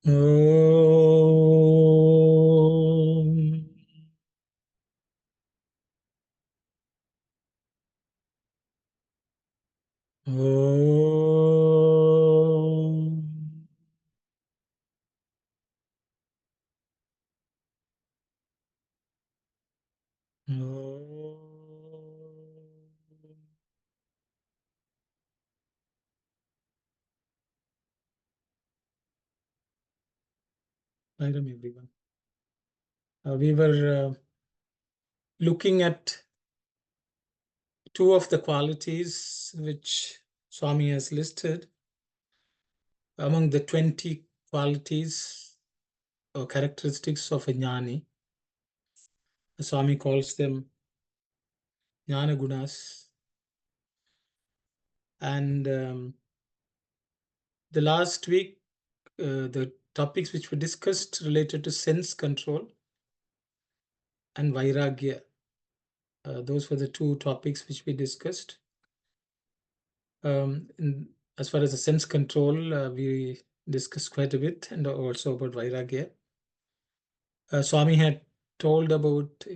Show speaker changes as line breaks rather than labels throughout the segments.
Om. Om. Om. Welcome everyone. We were looking at two of the qualities which Swami has listed among the 20 qualities or characteristics of a jnani. Swami calls them jnana gunas. And the last week, the topics which were discussed related to sense control and vairagya. Those were the two topics which we discussed. As far as the sense control, we discussed quite a bit, and also about vairagya. Swami had told about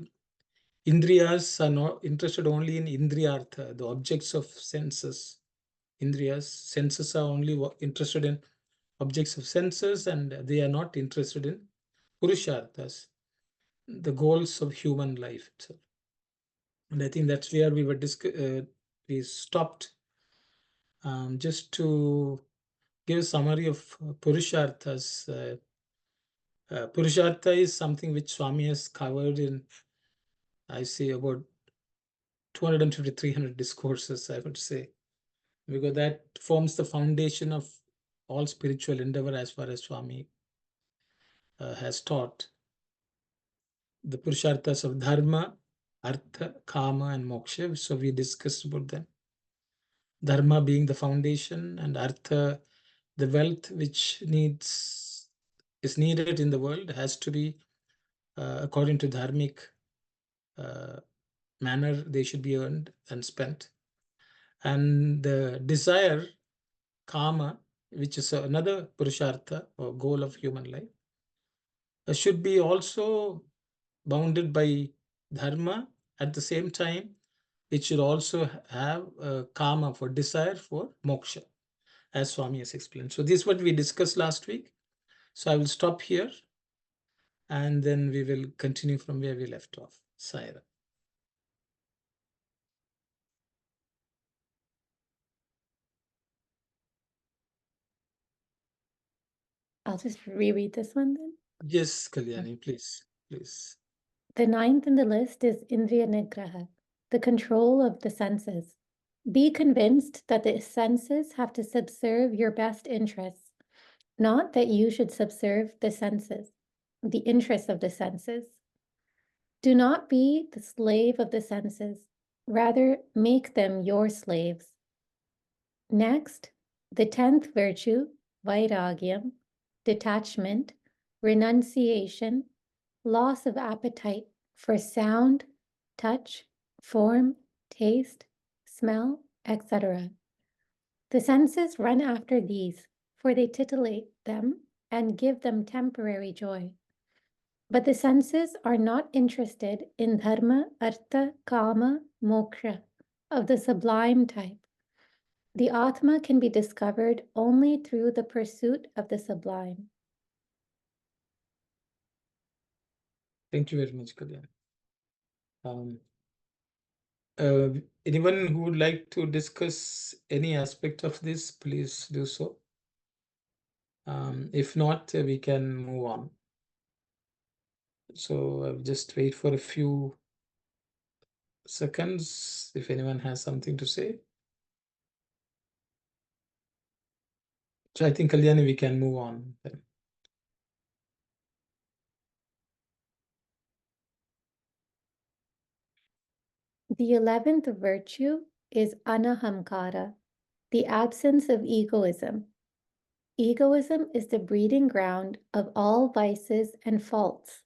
indriyas are not interested only in indriyartha, the objects of senses. Indriyas, senses are only interested in objects of senses, and they are not interested in purusharthas, the goals of human life itself. And I think that's where we were we stopped. Just to give a summary of purusharthas. Purushartha is something which Swami has covered in, I say, about 250, 300 discourses, I would say, because that forms the foundation of all spiritual endeavor as far as Swami has taught. The Purusharthas of Dharma, Artha, Kama, and Moksha. So we discussed about them. Dharma being the foundation, and Artha, the wealth which is needed in the world, has to be according to dharmic manner. They should be earned and spent. And the desire, Kama, which is another Purushartha or goal of human life, should be also bounded by Dharma. At the same time, it should also have Kama, for desire for moksha, as Swami has explained. So this is what we discussed last week. So I will stop here, and then we will continue from where we left off. Saira.
I'll just reread this one then.
Yes, Kalyani, please.
The ninth in the list is Indriya Nigraha, the control of the senses. Be convinced that the senses have to subserve your best interests, not that you should subserve the senses, the interests of the senses. Do not be the slave of the senses, rather make them your slaves. Next, the 10th virtue, vairagyam, detachment, renunciation, loss of appetite for sound, touch, form, taste, smell, etc. The senses run after these, for they titillate them and give them temporary joy. But the senses are not interested in dharma, artha, kama, moksha of the sublime type. The Atma can be discovered only through the pursuit of the sublime.
Thank you very much, Kalyani. Anyone who would like to discuss any aspect of this, please do so. If not, we can move on. So I'll just wait for a few seconds if anyone has something to say. So I think, Kalyani, we can move on then.
The 11th virtue is anahamkara, the absence of egoism. Egoism is the breeding ground of all vices and faults.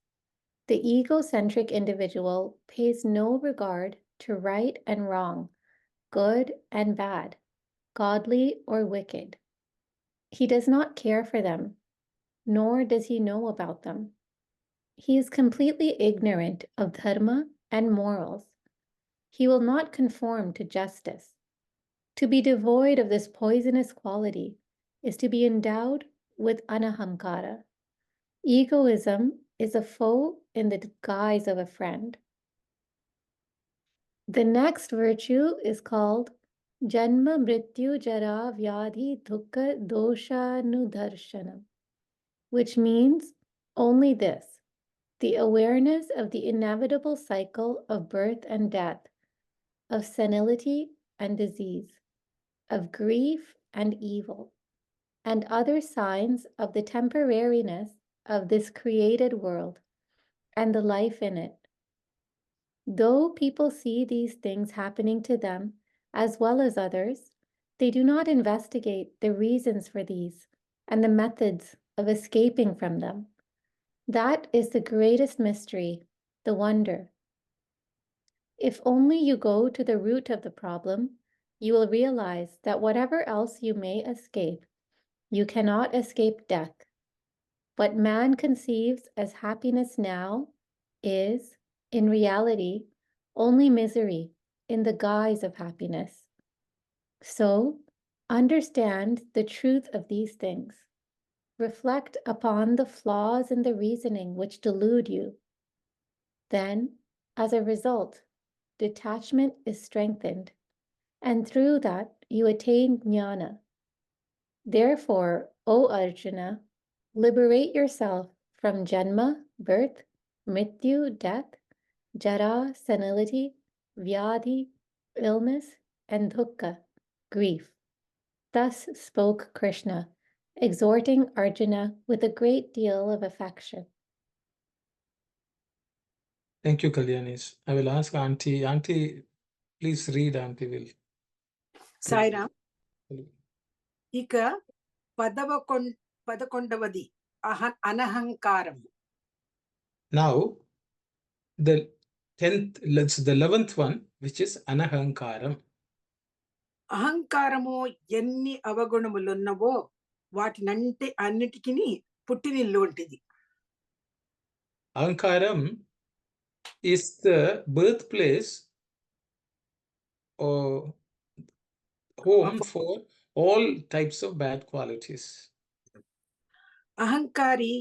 The egocentric individual pays no regard to right and wrong, good and bad, godly or wicked. He does not care for them. nor does he know about them. He is completely ignorant of dharma and morals. He will not conform to justice. To be devoid of this poisonous quality is to be endowed with anahankara. Egoism is a foe in the guise of a friend. The next virtue is called Janma Mrityu Jara Vyadhi Dukkha Doshanudarshanam, which means only this: the awareness of the inevitable cycle of birth and death, of senility and disease, of grief and evil, and other signs of the temporariness of this created world and the life in it. Though people see these things happening to them as well as others, they do not investigate the reasons for these and the methods of escaping from them. That is the greatest mystery, the wonder. If only you go to the root of the problem, you will realize that whatever else you may escape, you cannot escape death. What man conceives as happiness now is, in reality, only misery in the guise of happiness. So, understand the truth of these things. Reflect upon the flaws in the reasoning which delude you. Then, as a result, detachment is strengthened, and through that you attain jnana. Therefore, O Arjuna, liberate yourself from janma, birth, mrityu, death, jara, senility, vyadhi, illness, and dukkha, grief. Thus spoke Krishna, exhorting Arjuna with a great deal of affection.
Thank you, Kalyanis. I will ask Auntie. Auntie, please read. Auntie will.
Sairam. Ika padakondavadi anahankaram.
Now, the 11th one, which is anahankaram.
అహంకారము ఎన్ని అవగుణములున్నవో వాటినంటే అన్నిటికీ పుట్టినిల్లుంటిది.
Ahankaram is the birthplace or home for all types of bad qualities.
అహంకారి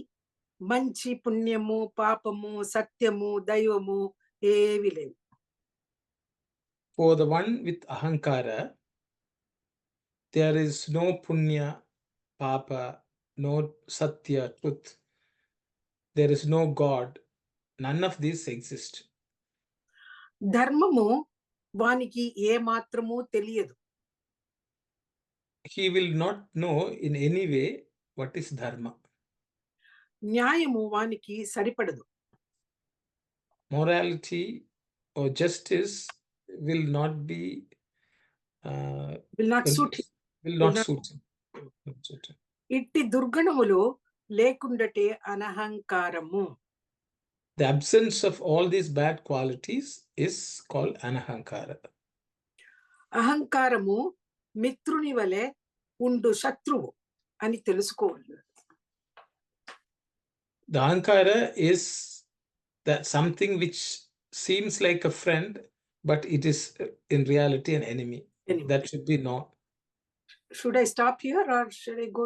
మంచి పుణ్యము పాపము సత్యము దైవము ఏవి లేవు.
For the one with ahankara, there is no punya, papa, no satya, truth. There is no God. None of these exist.
ధర్మము వానికి ఏ మాత్రము తెలియదు.
He will not know in any way what is dharma.
న్యాయము వానికి సరిపడదు.
Morality or justice will not be
will not suit him.
Will not suit him.
ఇట్టి దుర్గుణములు లేకుండటే అనహంకారము.
The absence of all these bad qualities is called anahankara.
అహంకారము మిత్రుని వలె ఉండు శత్రువు అని తెలుసుకోవాలి.
The ahankara is that something which seems like a friend, but it is in reality an enemy. That should be known.
Should I stop here or should I go?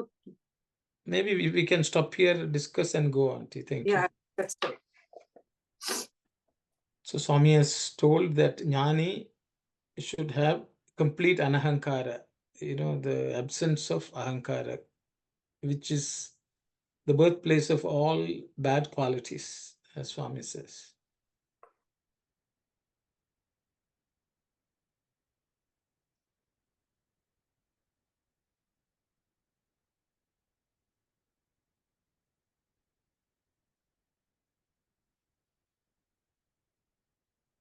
Maybe we can stop here, discuss and go on. Thank you.
Yeah, that's right.
So Swami has told that Jnani should have complete anahankara, the absence of ahankara, which is the birthplace of all bad qualities, as Swami says.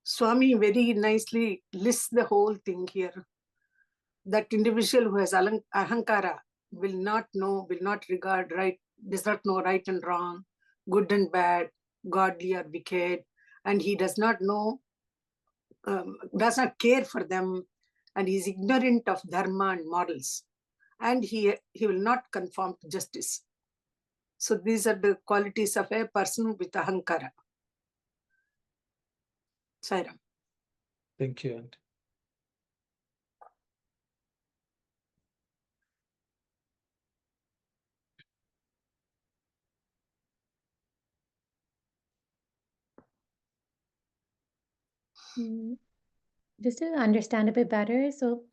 Swami very nicely lists the whole thing here. That individual who has ahankara will not know, will not regard right, does not know right and wrong, good and bad, godly or wicked, and he does not know, does not care for them, and he is ignorant of dharma and morals, and he will not conform to justice. So these are the qualities of a person with ahankara. Sairam.
Thank you, Auntie.
Just to understand a bit better, so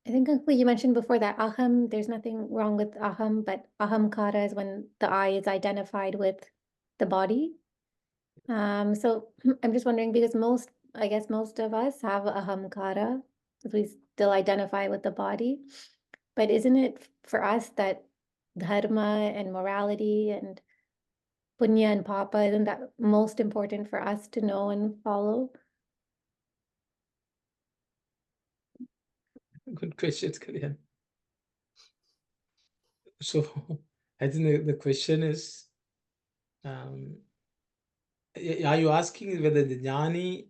I think Uncle, you mentioned before that aham, there's nothing wrong with aham, but ahamkara is when the I is identified with the body. So I'm just wondering because I guess most of us have ahamkara, because we still identify with the body. But isn't it for us that dharma and morality and punya and papa, isn't that most important for us to know and follow?
Good questions, Kalyan. So I think the question is, are you asking whether the jnani,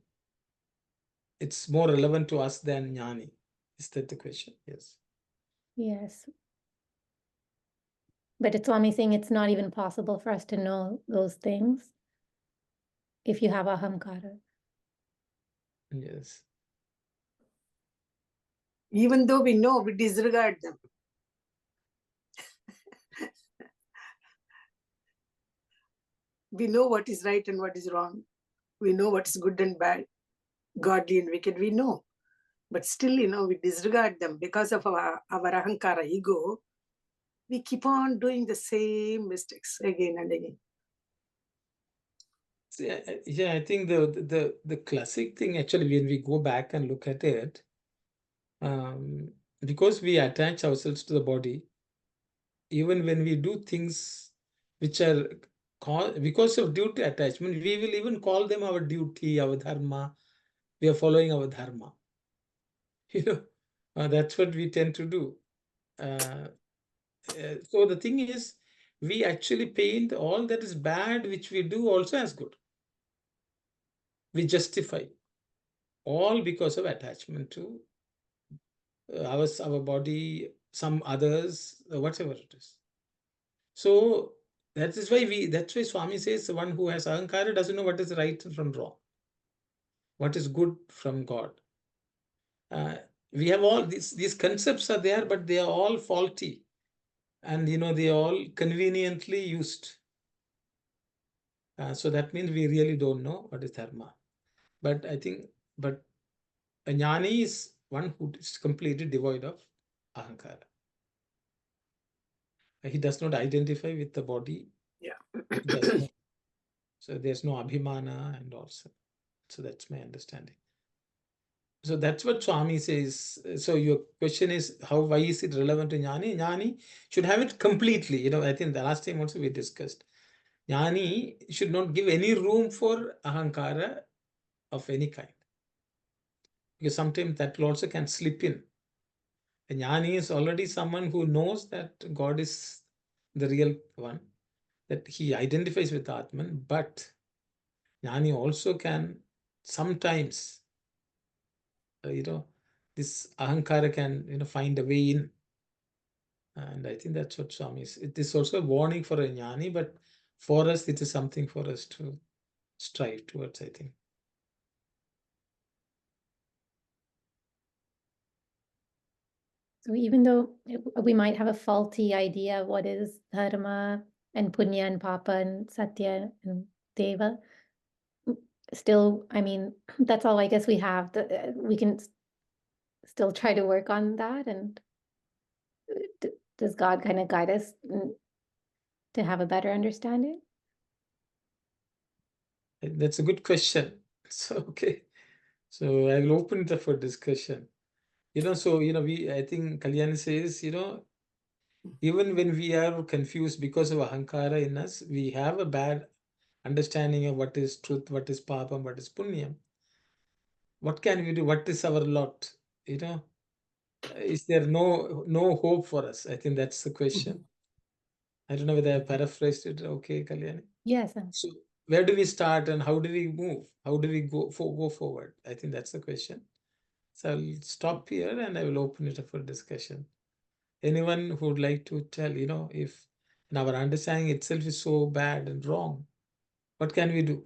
it's more relevant to us than jnani? Is that the question? Yes.
Yes. But it's Swami saying it's not even possible for us to know those things if you have ahamkara.
Yes.
Even though we know, we disregard them. We know what is right and what is wrong. We know what is good and bad, godly and wicked. We know. But still, we disregard them because of our ahankara, ego. We keep on doing the same mistakes again and again.
See, yeah, I think the classic thing, actually, when we go back and look at it, because we attach ourselves to the body, even when we do things which are because of due to attachment, we will even call them our duty, our dharma. We are following our dharma. That's what we tend to do. So the thing is, we actually paint all that is bad which we do also as good. We justify all because of attachment to our body, some others, whatever it is. So that's why Swami says the one who has ahankara doesn't know what is right from wrong, what is good from God. We have all these concepts are there, but they are all faulty, and they are all conveniently used. So that means we really don't know what is dharma. But I think, but a jnani is one who is completely devoid of ahankara. He does not identify with the body.
Yeah.
He does not. So there's no abhimana and also. So that's my understanding. So that's what Swami says. So your question is why is it relevant to jnani? Jnani should have it completely. I think the last time also we discussed. Jnani should not give any room for ahankara of any kind. Because sometimes that also can slip in. A jnani is already someone who knows that God is the real one, that he identifies with Atman, but jnani also can sometimes, this ahankara can, find a way in. And I think that's what Swami is. It is also a warning for a jnani, but for us, it is something for us to strive towards, I think.
So even though we might have a faulty idea of what is dharma and punya and papa and satya and deva, still, I mean, that's all I guess we have. We can still try to work on that. And does God kind of guide us to have a better understanding?
That's a good question. So, okay. So I will open it up for discussion. I think Kalyani says, even when we are confused because of ahankara in us, we have a bad understanding of what is truth, what is papa, and what is punya. What can we do? What is our lot? Is there no hope for us? I think that's the question. I don't know whether I paraphrased it. Okay, Kalyani.
Yes.
So where do we start and how do we move? How do we go forward? I think that's the question. So I'll stop here and I will open it up for discussion. Anyone who would like to tell, if And our understanding itself is so bad and wrong. What can we do?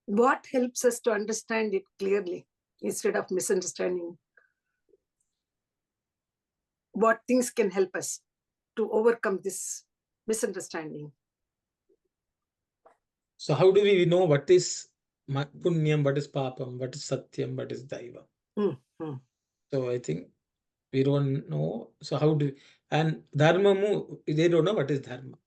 What helps us to understand it clearly instead of misunderstanding? What things can help us to overcome this misunderstanding?
So how do we know what is punyam, what is papam, what is satyam, what is daiva? So I think we don't know. So how do, and dharmamu, they don't know what is dharma.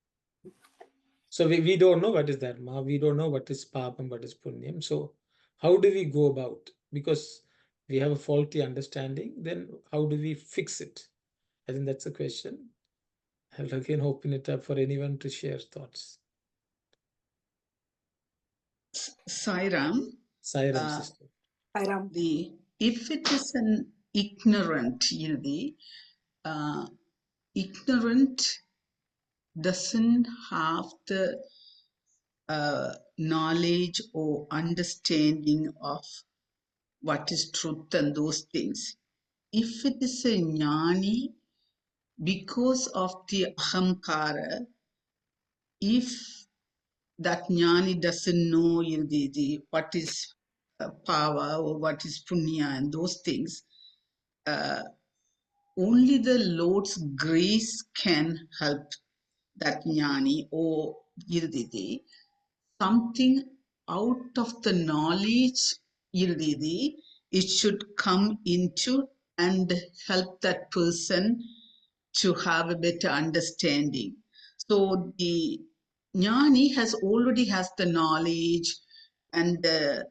So we don't know what is dharma. We don't know what is papam, what is punyam. So how do we go about? Because we have a faulty understanding, then how do we fix it? I think that's a question. I'll again open it up for anyone to share thoughts.
Sairam,
Sairam, sister.
Sairam.
if it is an ignorant, ignorant doesn't have the knowledge or understanding of what is truth and those things. If it is a jnani, because of the ahamkara, if that jnani doesn't know what is power or what is punya and those things, only the Lord's grace can help that jnani or irdidi. Something out of the knowledge, irdidi, it should come into and help that person to have a better understanding. So the jnani already has the knowledge and the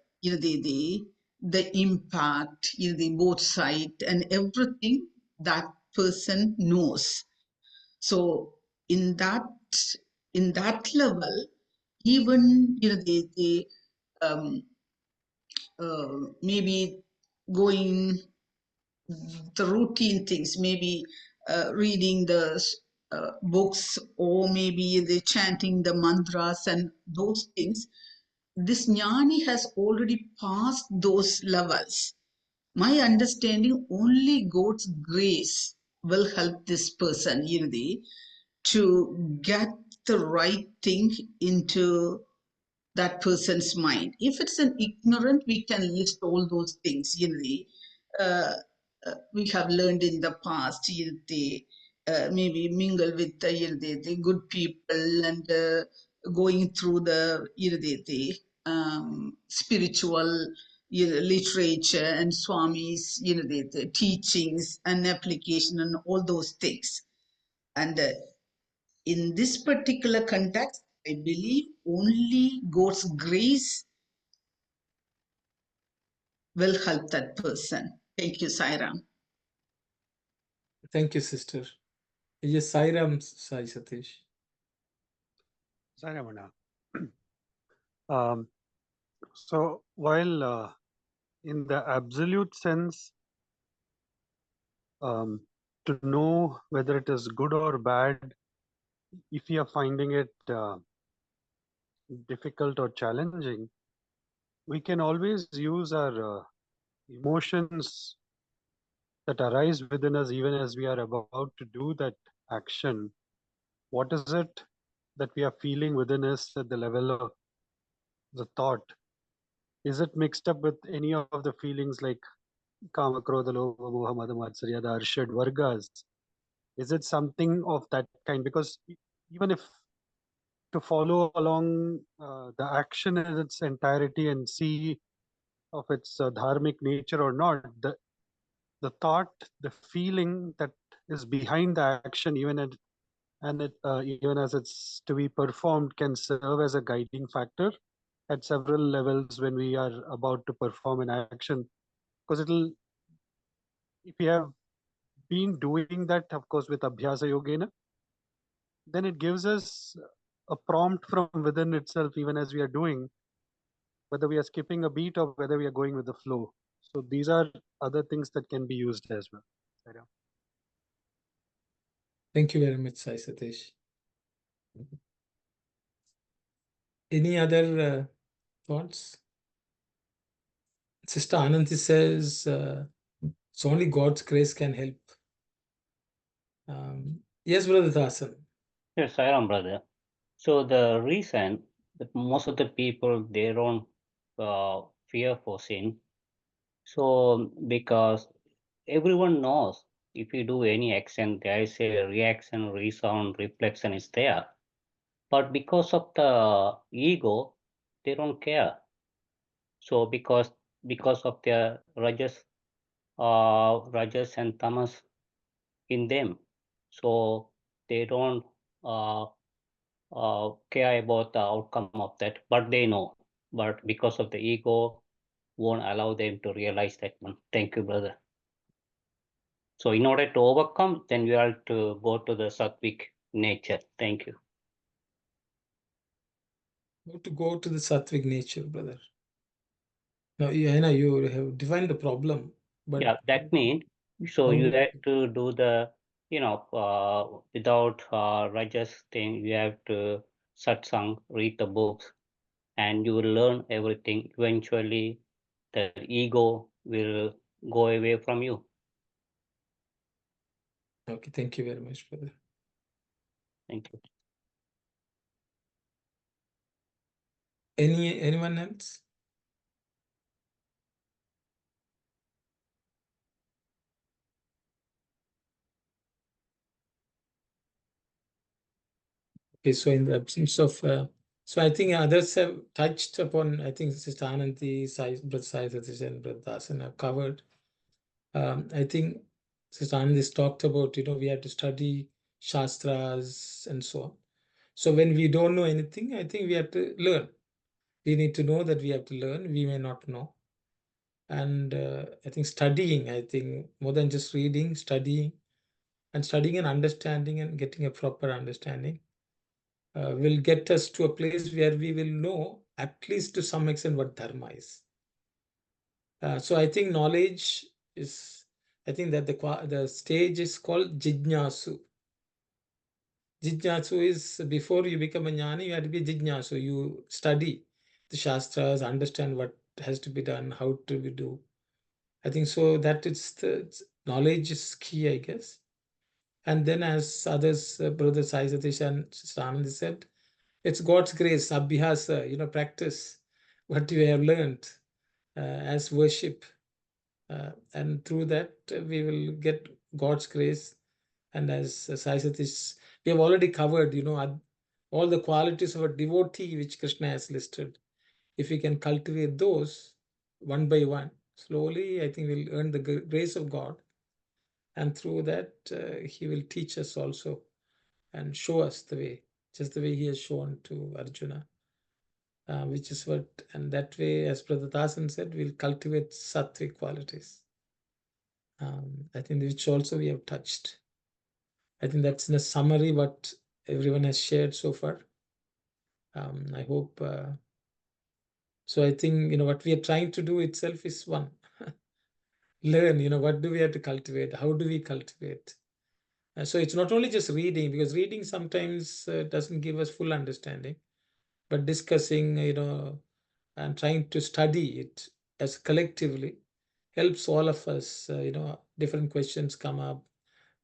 impact, both side and everything that person knows. So in that level, even maybe going the routine things, maybe reading the books, or maybe the chanting the mantras and those things, this jnani has already passed those levels. My understanding, only God's grace will help this person, to get the right thing into that person's mind. If it's an ignorant, we can list all those things, we have learned in the past, maybe mingle with the good people and going through the spiritual literature and Swami's the teachings and application and all those things. And in this particular context, I believe only God's grace will help that person. Thank you, Sairam.
Thank you, sister. Yes, Sairam, Sai Satish.
Sairamana. So while in the absolute sense, to know whether it is good or bad, if you are finding it difficult or challenging, we can always use our emotions that arise within us even as we are about to do that action. What is it that we are feeling within us at the level of the thought? Is it mixed up with any of the feelings like Kama, Krodha, Lobha, Moha, Mada, Matsarya, the Arshad Vargas? Is it something of that kind? Because even if to follow along the action in its entirety and see of its dharmic nature or not, the thought, the feeling that is behind the action, even as it's to be performed, can serve as a guiding factor at several levels when we are about to perform an action. Because if you have been doing that, of course, with Abhyasa Yogena, then it gives us a prompt from within itself, even as we are doing, whether we are skipping a beat or whether we are going with the flow. So these are other things that can be used as well. Sairam.
Thank you very much, Sai Satish. Any other thoughts? Sister Ananthi says, it's only God's grace can help. Yes, Brother Dasan.
Yes, Sairam, brother. So the reason that most of the people, they don't fear for sin. So because everyone knows if you do any action, there is a reaction, resound, reflection is there. But because of the ego, they don't care. So because of their rajas and tamas in them, so they don't care about the outcome of that, but they know. But because of the ego, won't allow them to realize that one. Thank you, brother. So in order to overcome, then you have to go to the sattvic nature. Thank you.
How to go to the sattvic nature, brother? Now, you have defined the problem, but
Yeah, that means, so you have to do the, without rajas thing, you have to satsang, read the books, and you will learn everything. Eventually, the ego will go away from you.
Okay, thank you very much, brother.
Thank you.
Anyone else? Okay, so in the absence of, so I think others have touched upon, I think Sister Ananthi, Brother Sai Satish and Brother Dasan have covered. I think Sister Ananthi talked about, we have to study Shastras and so on. So when we don't know anything, I think we have to learn. We need to know that we have to learn. We may not know. And I think studying, I think more than just reading, studying and understanding and getting a proper understanding will get us to a place where we will know, at least to some extent, what dharma is. So I think knowledge is, I think that the stage is called jijnasu. Jijnasu is before you become a jnani, you have to be jijnasu. You study the shastras, understand what has to be done, how to be do. I think so that it's the knowledge is key, I guess. And then as others, Brother Sai Satish and Sister Anand said, it's God's grace, abhyasa, practice what you have learned as worship. And through that, we will get God's grace. And as Sai Satish, we have already covered, all the qualities of a devotee which Krishna has listed. If we can cultivate those one by one, slowly, I think we'll earn the grace of God. And through that, he will teach us also and show us the way, just the way he has shown to Arjuna, which is what, and that way, as Brother Dasan said, we'll cultivate sattvic qualities. I think which also we have touched. I think that's in a summary what everyone has shared so far. I hope, so I think, what we are trying to do itself is one, learn, what do we have to cultivate? How do we cultivate? So it's not only just reading, because reading sometimes doesn't give us full understanding, but discussing, and trying to study it as collectively helps all of us, different questions come up,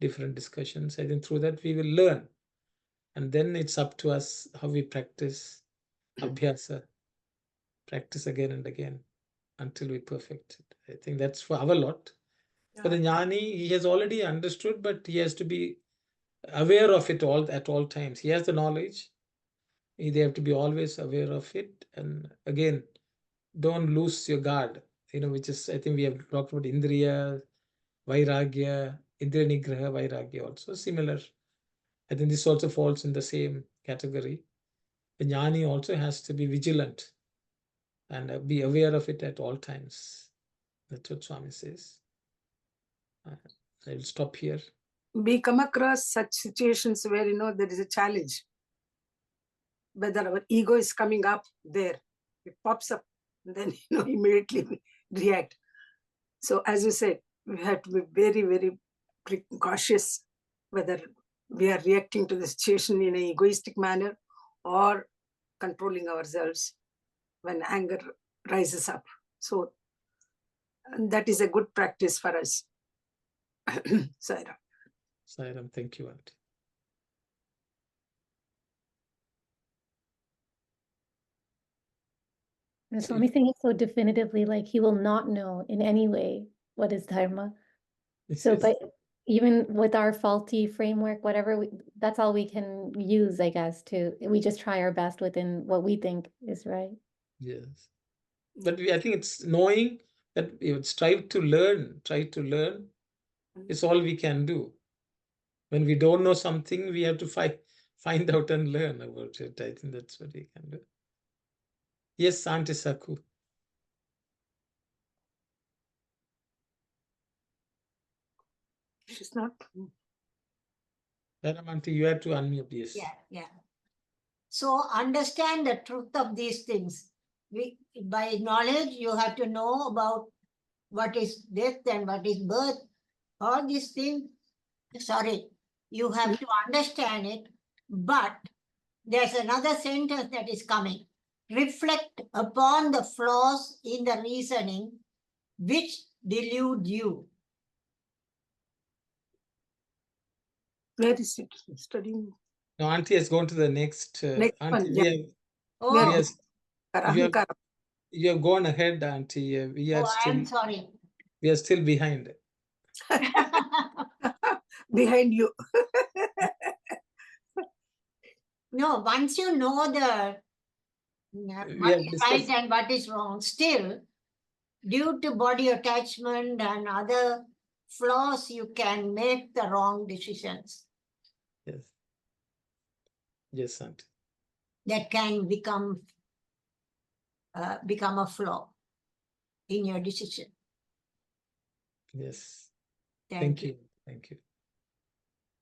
different discussions. I think through that we will learn. And then it's up to us how we practice abhyasa, practice again and again until we perfect it. I think that's for our lot. For the jnani, he has already understood, but he has to be aware of it all at all times. He has the knowledge. They have to be always aware of it. And again, don't lose your guard, which is, I think we have talked about Indriya, Vairagya, Indriya Nigraha, Vairagya also similar. I think this also falls in the same category. The jnani also has to be vigilant and be aware of it at all times. That's what Swami says. I will stop here.
We come across such situations where, there is a challenge. Whether our ego is coming up there, it pops up, and then, immediately we react. So as you said, we have to be very, very cautious whether we are reacting to the situation in an egoistic manner or controlling ourselves when anger rises up. So that is a good practice for us. Saira.
Sairam, thank you, Auntie.
And
So
Swami saying it so definitively, like he will not know in any way what is dharma. So,
it's-
but even with our faulty framework, whatever, that's all we can use, I guess, we just try our best within what we think is right.
yes. But I think it's knowing that we would strive to learn, try to learn is all we can do. When we don't know something, we have to find out and learn about it. I think that's what we can do. Yes, Auntie Saku.
She's not.
Madam Auntie, you have to unmute, yes.
Yeah. So understand the truth of these things. By knowledge, you have to know about what is death and what is birth. All these things, you have to understand it. But there's another sentence that is coming. Reflect upon the flaws in the reasoning which delude you.
Where is it? Studying.
Now, Auntie has gone to the next.
Next
Auntie,
one, yeah.
Oh,
Ahankara.
you have gone ahead, Auntie. We are
I'm sorry.
We are still behind.
Behind you.
No, once you know the what is right and what is wrong, still, due to body attachment and other flaws, you can make the wrong decisions.
Yes. Yes, Auntie.
That can become a flaw in your decision.
Yes.
Thank you.
Thank you.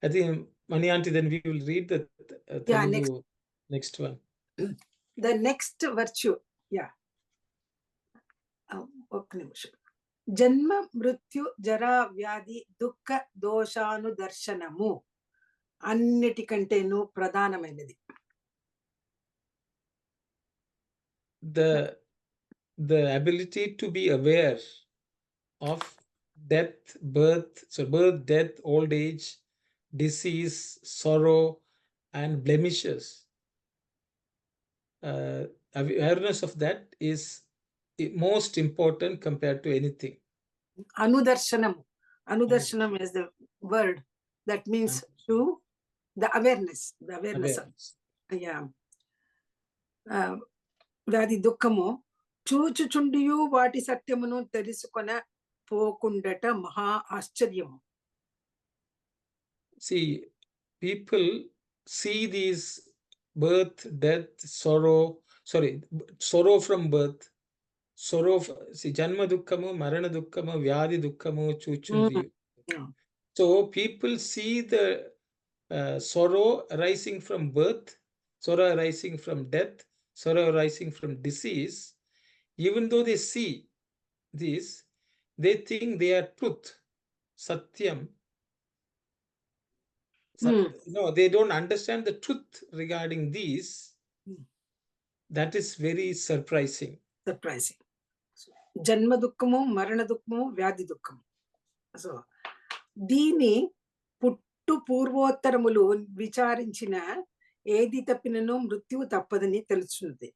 I think, Mani Auntie, then we will read the next one.
The next virtue, yeah. Janma mrityu jara vyadi dukkha doshanudarshanamu అన్నిటికంటేను ప్రధానమైనది.
The ability to be aware of death, birth, death, old age, disease, sorrow, and blemishes. Awareness of that is most important compared to anything.
Anudarshanam. Anudarshanam is the word that means to the awareness. The awareness. Yeah. వ్యాధి దుఃఖము చూచుచుండియు వాటి సత్యమును తెలుసుకొన పోకుండట మహా ఆశ్చర్యము.
See, people see these birth, death, sorrow from birth, janma dukkhamu, marana dukkhamu, vyadi dukkhamu, chuchundiyu. So people see the sorrow arising from birth, sorrow arising from death, sorrow arising from disease. Even though they see this, they think they are truth, satyam. No, they don't understand the truth regarding these. That is very surprising.
Janma dukkhamu, marana dukkhamu, vyadi dukkhamu. So, దీని పుట్టు పూర్వోత్తరములు విచారించిన ఏది తప్పినను మృత్యువు తప్పదని తెలుసున్నది.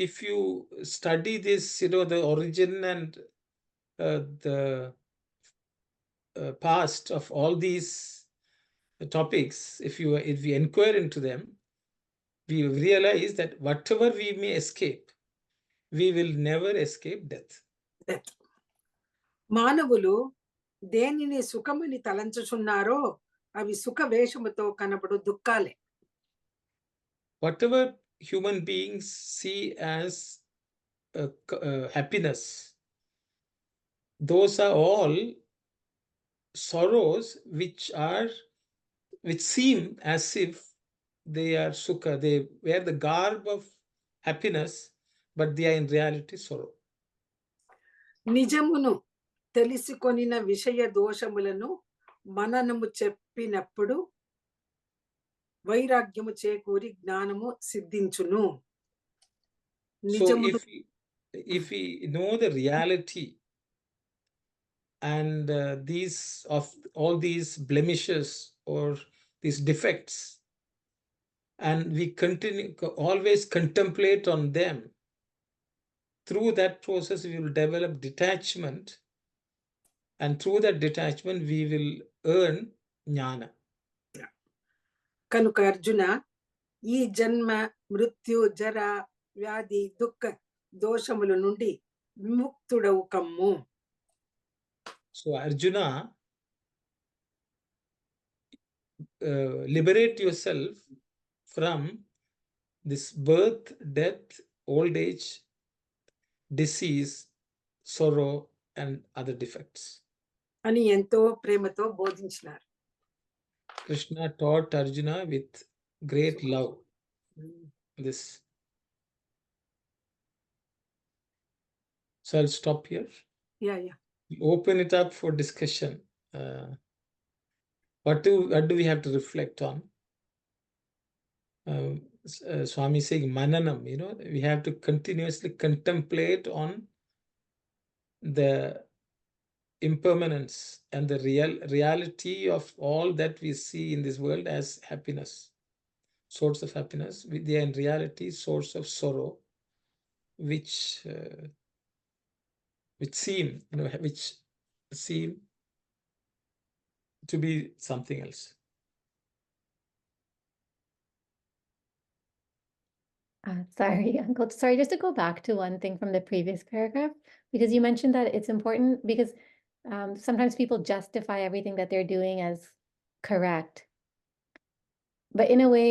If you study this, the origin and the past of all these topics, if we inquire into them, we realize that whatever we may escape, we will never escape death.
మానవులు దేనిని సుఖమని తలంచుచున్నారో అవి సుఖ వేషముతో కనబడు దుఃఖాలే.
Whatever human beings see as happiness, those are all sorrows which seem as if they are sukha. They wear the garb of happiness, but they are in reality sorrow.
నిజమును తెలుసుకొనిన విషయ దోషములను మననము చెప్పినప్పుడు వైరాగ్యము చేకూరి జ్ఞానము సిద్ధించును.
So
నిజమును
if we know the reality and these of all these blemishes or these defects, and we always contemplate on them, through that process we will develop detachment, and through that detachment we will earn jnana.
కనుక అర్జున ఈ జన్మ మృత్యు జర వ్యాధి దుఃఖ దోషముల నుండి విముక్తుడవు కమ్ము.
So Arjuna, liberate yourself from this birth, death, old age, disease, sorrow, and other defects.
అని ఎంతో ప్రేమతో బోధించినారు.
Krishna taught Arjuna with great love this. So I'll stop here.
Yeah.
Open it up for discussion. What do we have to reflect on? Swami saying mananam, we have to continuously contemplate on the impermanence and the reality of all that we see in this world as happiness, source of happiness. They are in reality source of sorrow, which seem to be something else.
Sorry, Uncle. Sorry, just to go back to one thing from the previous paragraph, because you mentioned that it's important because sometimes people justify everything that they're doing as correct. But in a way,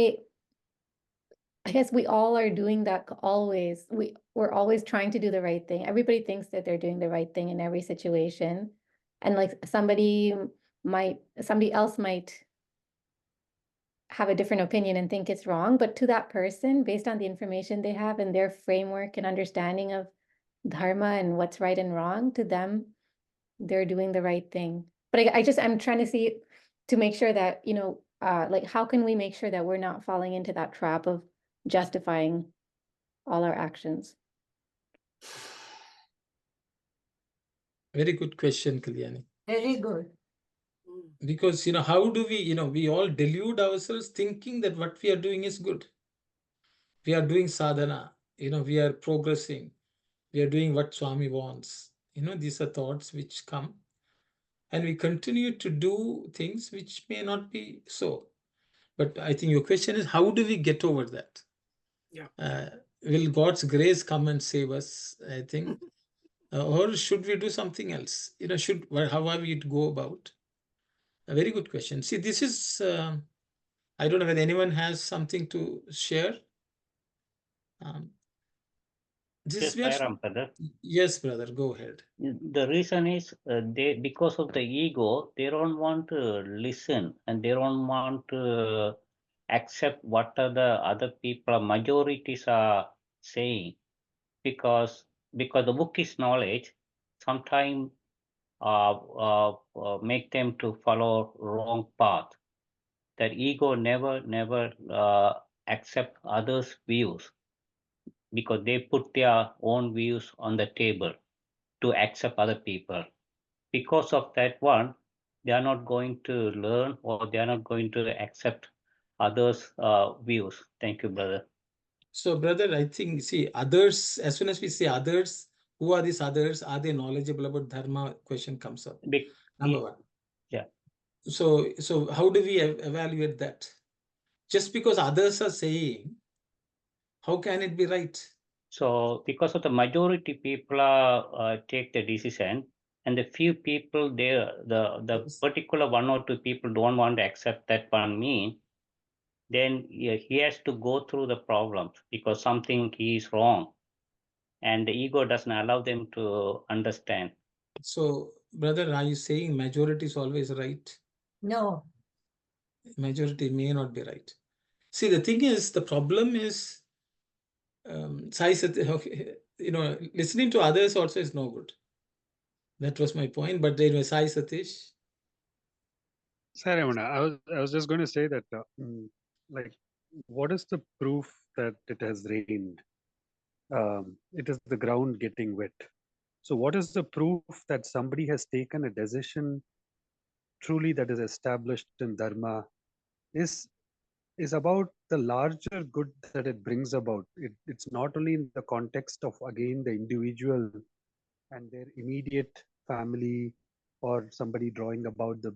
I guess we all are doing that always. We're always trying to do the right thing. Everybody thinks that they're doing the right thing in every situation. And like somebody else might have a different opinion and think it's wrong, but to that person, based on the information they have and their framework and understanding of dharma and what's right and wrong, to them, they're doing the right thing. But I'm trying to see to make sure that, like, how can we make sure that we're not falling into that trap of justifying all our actions?
Very good question, Kalyani.
Very good.
Because, how do we all delude ourselves thinking that what we are doing is good. We are doing sadhana, we are progressing. We are doing what Swami wants. These are thoughts which come. And we continue to do things which may not be so. But I think your question is, how do we get over that?
Yeah.
Will God's grace come and save us? I think. Or should we do something else? How are we to go about? A very good question. See, this is, I don't know whether anyone has something to share.
Yes, brother.
Yes, brother, go ahead.
The reason is because of the ego, they don't want to listen and they don't want to accept what the other people, majorities are saying. Because the book is knowledge, sometimes make them to follow wrong path. That ego never accept others' views because they put their own views on the table to accept other people. Because of that one, they are not going to learn or they are not going to accept others' views. Thank you, brother.
So, brother, I think, see, others, as soon as we say others, who are these others? Are they knowledgeable about dharma? Question comes up. Number one.
Yeah.
So how do we evaluate that? Just because others are saying, how can it be right?
So because of the majority people take the decision, and the few people there, the particular one or two people don't want to accept that one mean, then he has to go through the problems because something he is wrong, and the ego doesn't allow them to understand.
So, brother, are you saying majority is always right?
No.
Majority may not be right. See, the thing is, the problem is, Sai Sathya, listening to others also is no good. That was my point. But anyway, Sai Satish.
Sorry, Ramana, I was just going to say that, like, what is the proof that it has rained? It is the ground getting wet. So, what is the proof that somebody has taken a decision truly that is established in Dharma? Is about the larger good that it brings about. It's not only in the context of, again, the individual and their immediate family, or somebody drawing about the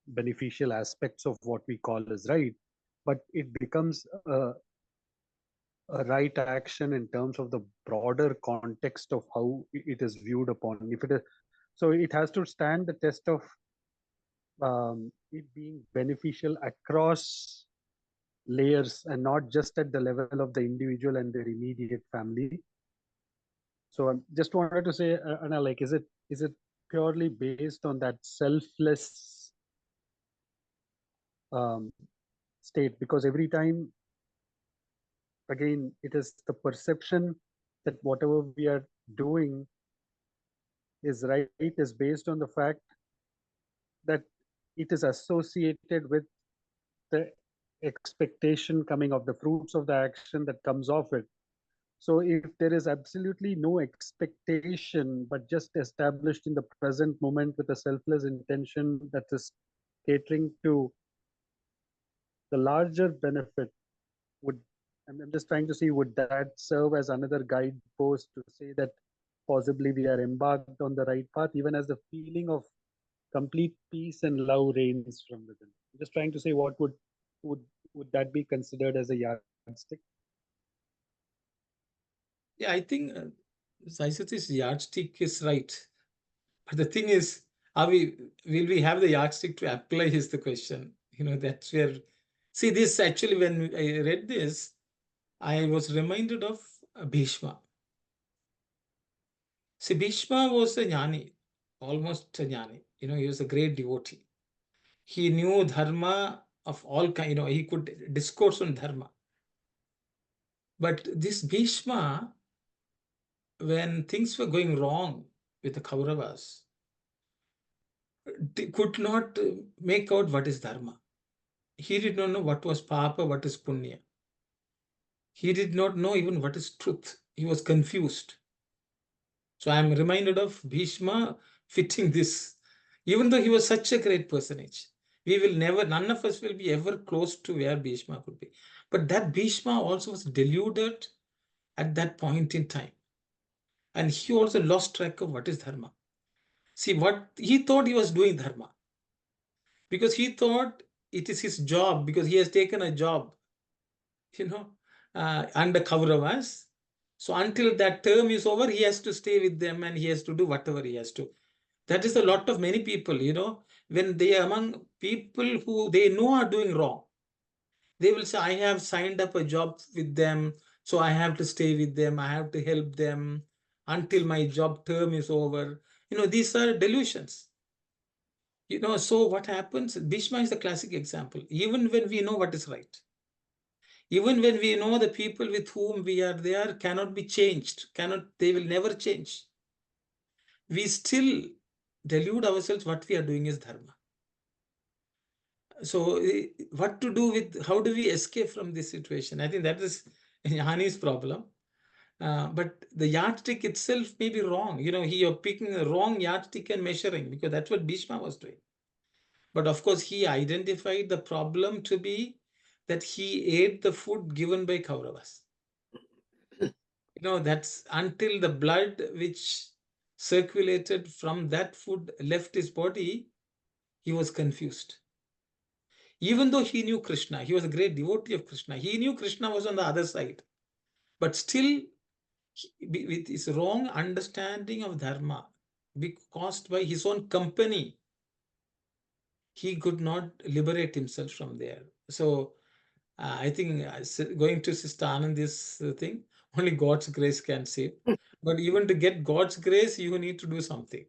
beneficial aspects of what we call as right, but it becomes a right action in terms of the broader context of how it is viewed upon. If it is, so it has to stand the test of it being beneficial across layers and not just at the level of the individual and their immediate family. So I just wanted to say, Anna, like, is it purely based on that selfless state? Because every time, again, it is the perception that whatever we are doing is right is based on the fact that it is associated with the expectation coming of the fruits of the action that comes off it. So if there is absolutely no expectation, but just established in the present moment with a selfless intention that is catering to the larger benefit, would, I'm just trying to see, would that serve as another guidepost to say that possibly we are embarked on the right path, even as the feeling of complete peace and love reigns from within? I'm just trying to say, what would that be considered as a yardstick?
Yeah, I think Sai Satish's yardstick is right. But the thing is, will we have the yardstick to apply is the question. That's where, see, this actually, when I read this, I was reminded of Bhishma. See, Bhishma was a jnani, almost a jnani. He was a great devotee. He knew dharma of all kind, he could discourse on dharma. But this Bhishma, when things were going wrong with the Kauravas, they could not make out what is dharma. He did not know what was papa, what is punya. He did not know even what is truth. He was confused. So I am reminded of Bhishma fitting this. Even though he was such a great personage, we will never, none of us will be ever close to where Bhishma could be. But that Bhishma also was deluded at that point in time. And he also lost track of what is dharma. See, what he thought he was doing dharma, because he thought it is his job, because he has taken a job, under Kauravas. So until that term is over, he has to stay with them and he has to do whatever he has to. That is a lot of many people, when they are among people who they know are doing wrong, they will say, I have signed up a job with them, so I have to stay with them, I have to help them until my job term is over. These are delusions. So what happens? Bhishma is the classic example. Even when we know what is right, even when we know the people with whom we are there cannot be changed, they will never change, we still delude ourselves what we are doing is dharma. So what to do with, how do we escape from this situation? I think that is Hani's problem. But the yardstick itself may be wrong. You're picking a wrong yardstick and measuring, because that's what Bhishma was doing. But of course, he identified the problem to be that he ate the food given by Kauravas. That's until the blood which circulated from that food left his body, he was confused. Even though he knew Krishna, he was a great devotee of Krishna. He knew Krishna was on the other side. But still, with his wrong understanding of dharma, caused by his own company, he could not liberate himself from there. So I think going to Sister Anand, this thing, only God's grace can save. But even to get God's grace, you need to do something.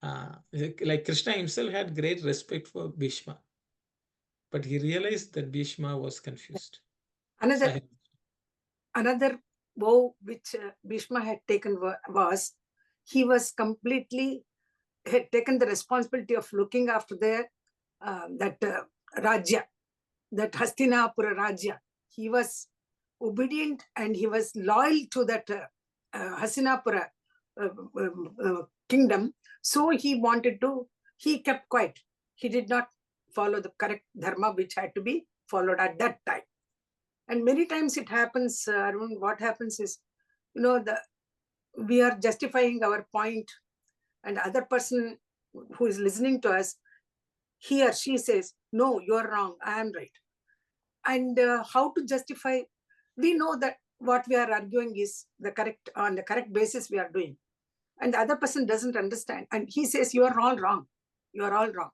Like Krishna himself had great respect for Bhishma, but he realized that Bhishma was confused.
Another vow which Bhishma had taken was, he was completely had taken the responsibility of looking after that Rajya, that Hastinapura Rajya. He was obedient and he was loyal to that Hastinapura kingdom. So he kept quiet. He did not follow the correct dharma which had to be followed at that time. And many times it happens, Arun, what happens is, we are justifying our point, and other person who is listening to us, he or she says, no, you're wrong, I am right. And how to justify? We know that what we are arguing is on the correct basis we are doing. And the other person doesn't understand. And he says, you are all wrong. You are all wrong.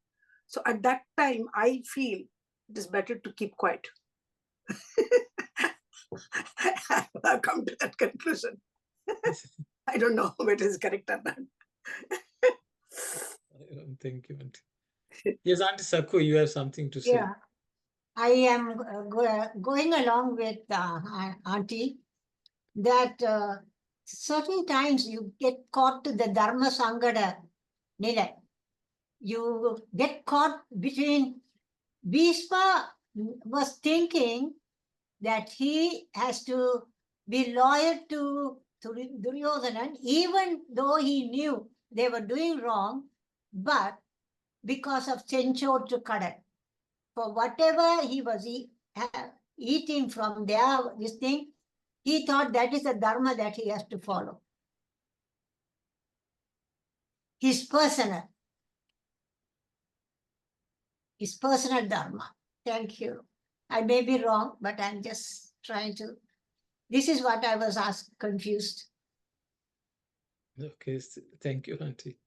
So at that time, I feel it is better to keep quiet. I've come to that conclusion. I don't know whether it is correct or not.
Thank you, Auntie. Yes, Auntie Sakku, you have something to say.
Yeah, I am going along with Auntie that certain times you get caught to the Dharma Sangada Nilai. You get caught between. Bhishma was thinking that he has to be loyal to Duryodhana, even though he knew they were doing wrong, but because of Chenchor to Kada, for whatever he was eating from this thing, he thought that is the dharma that he has to follow. His personal dharma. Thank you. I may be wrong, but I'm just trying to. This is what I was confused.
Okay, thank you, Auntie.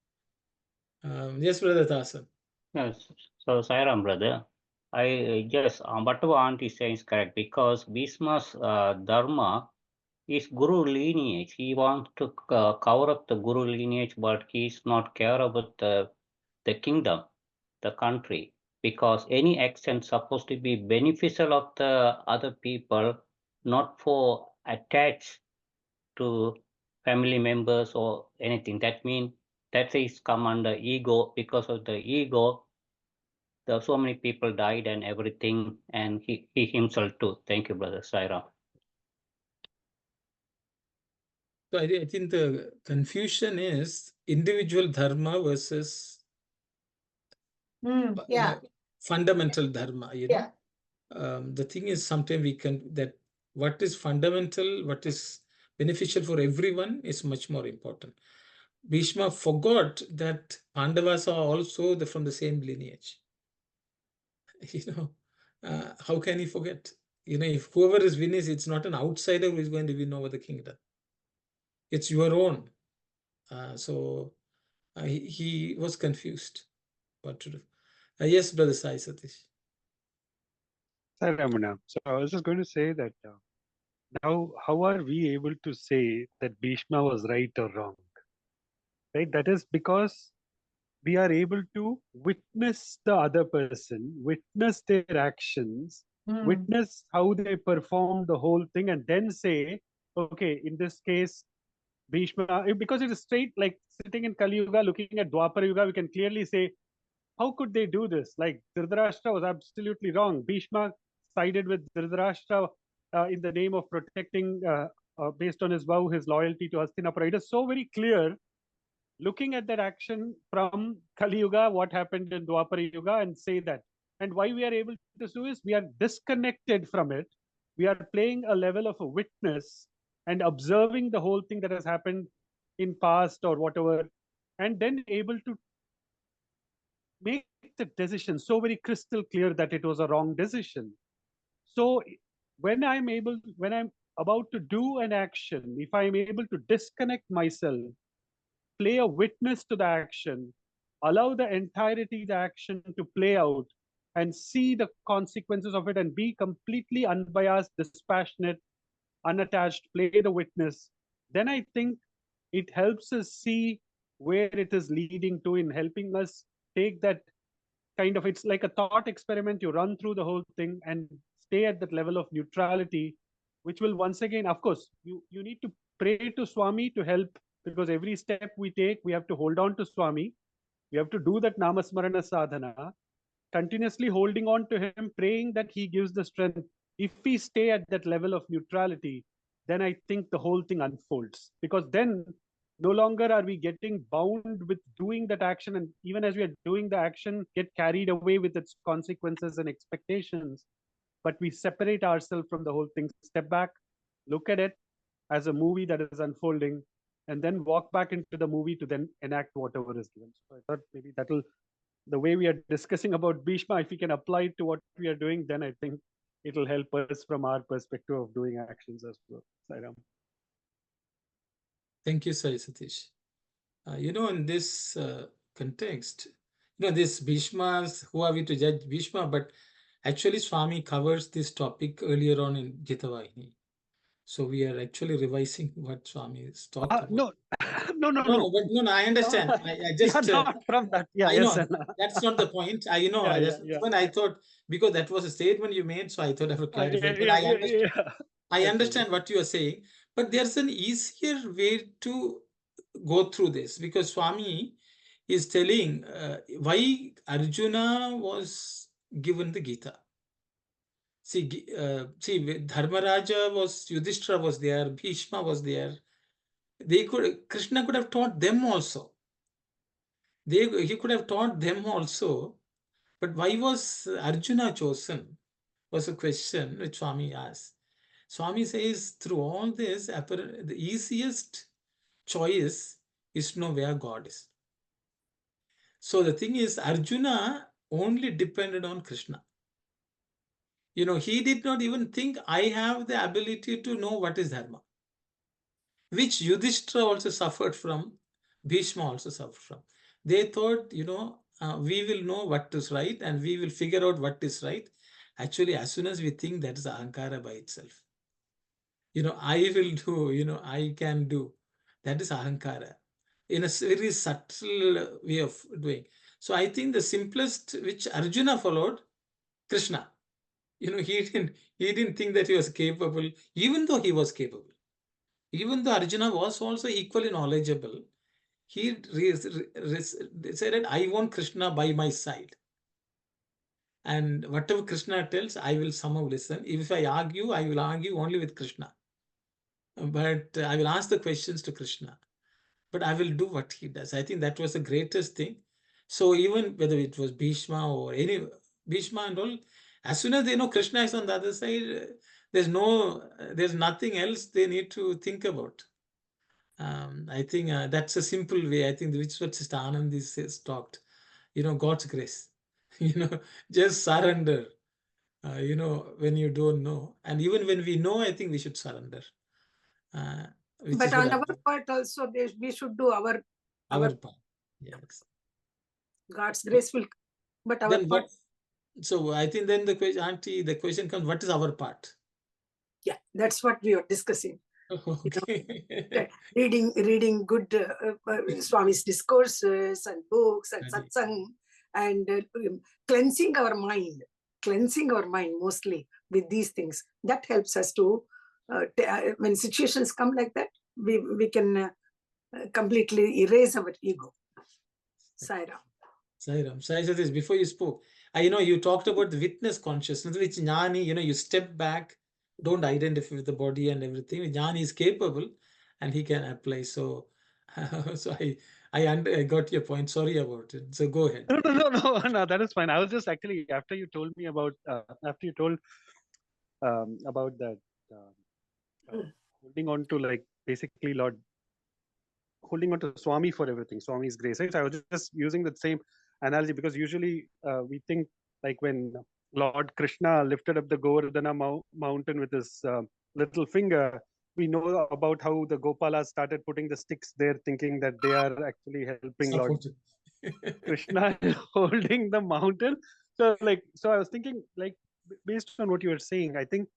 Yes, Brother Dasan.
Yes, so Sairam, brother, whatever Auntie is saying is correct, because Bhishma's dharma is Guru lineage. He wants to cover up the Guru lineage, but he's not care about the kingdom, the country, because any action supposed to be beneficial of the other people, not for attached to family members or anything. That means that is come under ego. Because of the ego, so many people died and everything, and he himself too. Thank you, Brother Sairam.
So I think the confusion is individual dharma versus fundamental dharma. The thing is, sometimes that what is fundamental, what is beneficial for everyone is much more important. Bhishma forgot that Pandavas are also from the same lineage. How can he forget? If whoever is winning, it's not an outsider who is going to win over the kingdom. It's your own. So he was confused what to do. Yes, Brother Sai Satish.
Sai Ramana. So I was just going to say that now, how are we able to say that Bhishma was right or wrong? Right? That is because we are able to witness the other person, witness their actions, witness how they perform the whole thing, and then say, okay, in this case, Bhishma, because it is straight, like sitting in Kali Yuga, looking at Dwapara Yuga, we can clearly say, how could they do this? Like Dhritarashtra was absolutely wrong. Bhishma sided with Dhritarashtra in the name of protecting, based on his vow, his loyalty to Hastinapura. It is so very clear, looking at that action from Kali Yuga, what happened in Dwapara Yuga, and say that. And why we are able to do is we are disconnected from it. We are playing a level of a witness and observing the whole thing that has happened in past or whatever, and then able to make the decision so very crystal clear that it was a wrong decision. So when I'm about to do an action, if I'm able to disconnect myself, play a witness to the action, allow the entirety of the action to play out, and see the consequences of it and be completely unbiased, dispassionate, unattached, play the witness, then I think it helps us see where it is leading to, in helping us take that kind of, it's like a thought experiment. You run through the whole thing and stay at that level of neutrality, which will once again, of course, you need to pray to Swami to help because every step we take, we have to hold on to Swami. We have to do that Namasmarana sadhana, continuously holding on to him, praying that he gives the strength. If we stay at that level of neutrality, then I think the whole thing unfolds, because then no longer are we getting bound with doing that action, and even as we are doing the action, get carried away with its consequences and expectations. But we separate ourselves from the whole thing, step back, look at it as a movie that is unfolding, and then walk back into the movie to then enact whatever is given. So I thought maybe that'll, the way we are discussing about Bhishma, if we can apply it to what we are doing, then I think it'll help us from our perspective of doing actions as well. Sairam.
Thank you, Sai Satish. In this context, this Bhishma's, who are we to judge Bhishma? But actually, Swami covers this topic earlier on in Geetha Vahini. So we are actually revising what Swami has talked about.
No,
No, I understand. I just
not from that. Yeah,
I know
yes,
that's not the point. Even I thought, because that was a statement you made, so I thought I would clarify. But I understand what you are saying, but there's an easier way to go through this, because Swami is telling why Arjuna was given the Gita. See, Dharmaraja was, Yudhishthira was there, Bhishma was there. Krishna could have taught them also. He could have taught them also, but why was Arjuna chosen? Was a question which Swami asked. Swami says, through all this, the easiest choice is to know where God is. So the thing is, Arjuna only depended on Krishna. He did not even think, I have the ability to know what is dharma, which Yudhishthira also suffered from, Bhishma also suffered from. They thought, we will know what is right and we will figure out what is right. Actually, as soon as we think, that is ahankara by itself. I will do, I can do. That is ahankara in a very subtle way of doing. So I think the simplest which Arjuna followed, Krishna. He didn't think that he was capable, even though he was capable. Even though Arjuna was also equally knowledgeable, he decided, I want Krishna by my side. And whatever Krishna tells, I will somehow listen. If I argue, I will argue only with Krishna. But I will ask the questions to Krishna. But I will do what he does. I think that was the greatest thing. So even whether it was Bhishma or any Bhishma and all, as soon as they know Krishna is on the other side, there's nothing else they need to think about. I think that's a simple way. I think which is what Sister Anand says talked. God's grace. Just surrender. When you don't know, and even when we know, I think we should surrender.
But on our part also, we should do our
part. Yes.
God's grace will, but our part.
So I think then the question comes: what is our part?
Yeah, that's what we are discussing.
Okay.
Reading good Swami's discourses and books and satsang, and cleansing our mind mostly with these things. That helps us to, when situations come like that, we can completely erase our ego. Sairam.
Sai Satish, before you spoke, you talked about the witness consciousness, which Jnani, you step back, don't identify with the body and everything. Jnani is capable and he can apply. So, I got your point. Sorry about it. So go ahead.
No, that is fine. I was just actually, after you told me about, about that, holding on to, like, basically holding on to Swami for everything, Swami's grace. Right? So I was just using that same analogy, because usually we think, like, when Lord Krishna lifted up the Govardhana mountain with his little finger, we know about how the Gopalas started putting the sticks there, thinking that they are actually helping Lord Krishna holding the mountain. So I was thinking, like, based on what you were saying, I think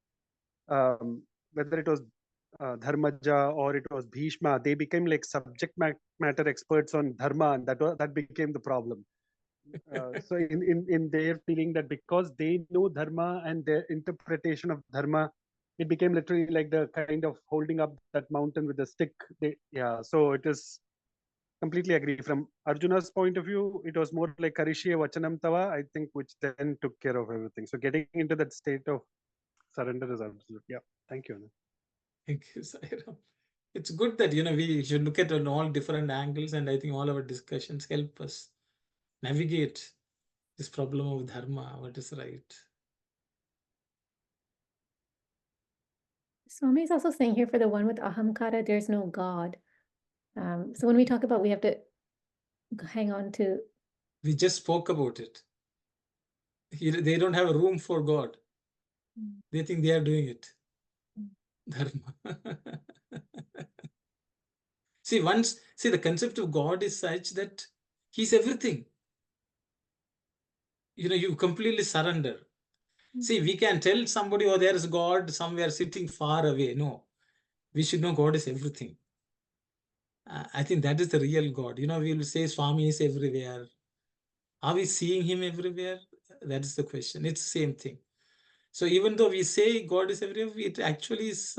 whether it was Dharmaja or it was Bhishma, they became like subject matter experts on dharma, and that became the problem. So in their feeling that because they know dharma and their interpretation of dharma it became literally like the kind of holding up that mountain with a stick. Yeah, so it is completely agree. From Arjuna's point of view, it was more like Karishye Vachanam Tava, I think, which then took care of everything. So getting into that state of surrender is absolute. Yeah, thank you, Anand.
Thank you, Sairam. It's good that, we should look at it on all different angles, and I think all our discussions help us navigate this problem of dharma, what is right.
Swami is also saying here for the one with ahamkara, there's no God. So when we talk about we have to hang on to.
We just spoke about it. They don't have a room for God. They think they are doing it. Dharma. See, the concept of God is such that he's everything. You completely surrender. See, we can tell somebody, oh, there is God somewhere sitting far away. No, we should know God is everything. I think that is the real God. We will say Swami is everywhere. Are we seeing him everywhere? That is the question. It's the same thing. So even though we say God is everywhere, it actually is,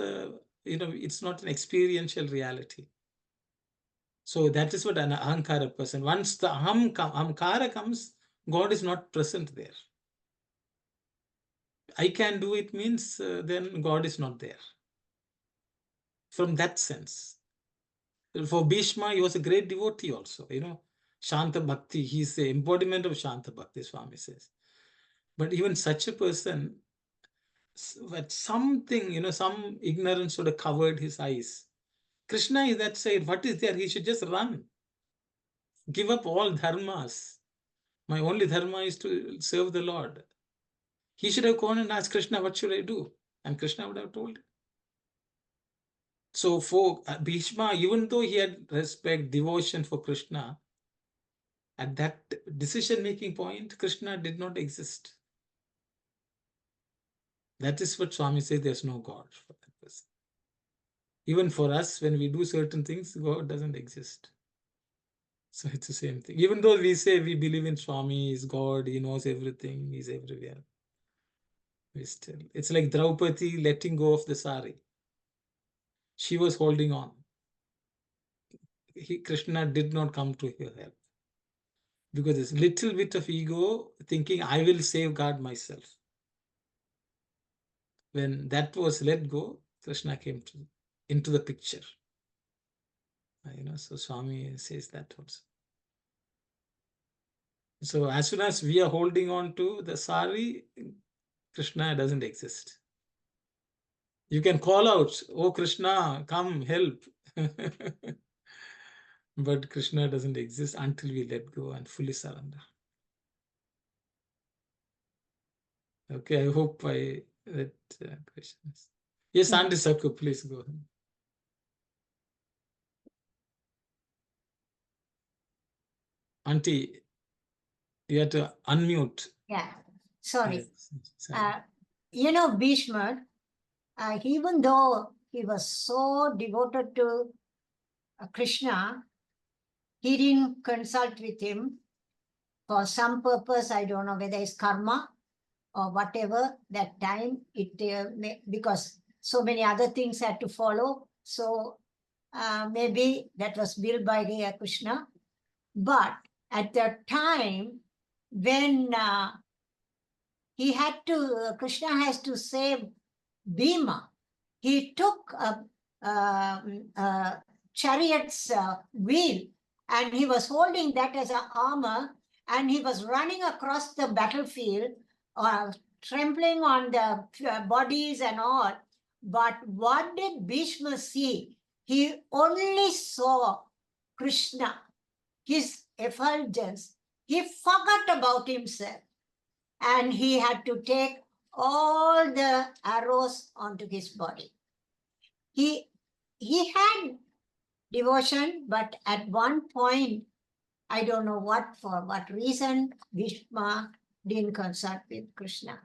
it's not an experiential reality. So that is what an ahankara person. Once the ahamkara comes, God is not present there. I can do it means then God is not there. From that sense. For Bhishma, he was a great devotee also, Shanta Bhakti, he's the embodiment of Shanta Bhakti, Swami says. But even such a person, but something, some ignorance would have covered his eyes. Krishna is that side. What is there? He should just run. Give up all dharmas. My only dharma is to serve the Lord. He should have gone and asked Krishna, what should I do? And Krishna would have told him. So for Bhishma, even though he had respect, devotion for Krishna, at that decision-making point, Krishna did not exist. That is what Swami says, there's no God for that person. Even for us, when we do certain things, God doesn't exist. So it's the same thing. Even though we say we believe in Swami, is God, he knows everything, he's everywhere. It's like Draupadi letting go of the sari. She was holding on. Krishna did not come to her help. Because there's a little bit of ego thinking, I will safeguard myself. When that was let go, Krishna came into the picture. So Swami says that also. So as soon as we are holding on to the sari, Krishna doesn't exist. You can call out, oh Krishna, come help. But Krishna doesn't exist until we let go and fully surrender. Okay, I hope that questions. Yes, Auntie Saku, please go ahead. Auntie, you have to unmute.
Yeah, sorry.
Yes.
Bhishma, even though he was so devoted to Krishna, he didn't consult with him for some purpose. I don't know whether it's karma or whatever that time, because so many other things had to follow. So maybe that was willed by Krishna. But at the time when Krishna has to save Bhima, he took a chariot's wheel and he was holding that as an armor, and he was running across the battlefield, trampling on the bodies and all. But what did Bhishma see? He only saw Krishna, his effulgence. He forgot about himself, and he had to take all the arrows onto his body. He had devotion, but at one point, I don't know for what reason, Bhishma didn't consult with Krishna.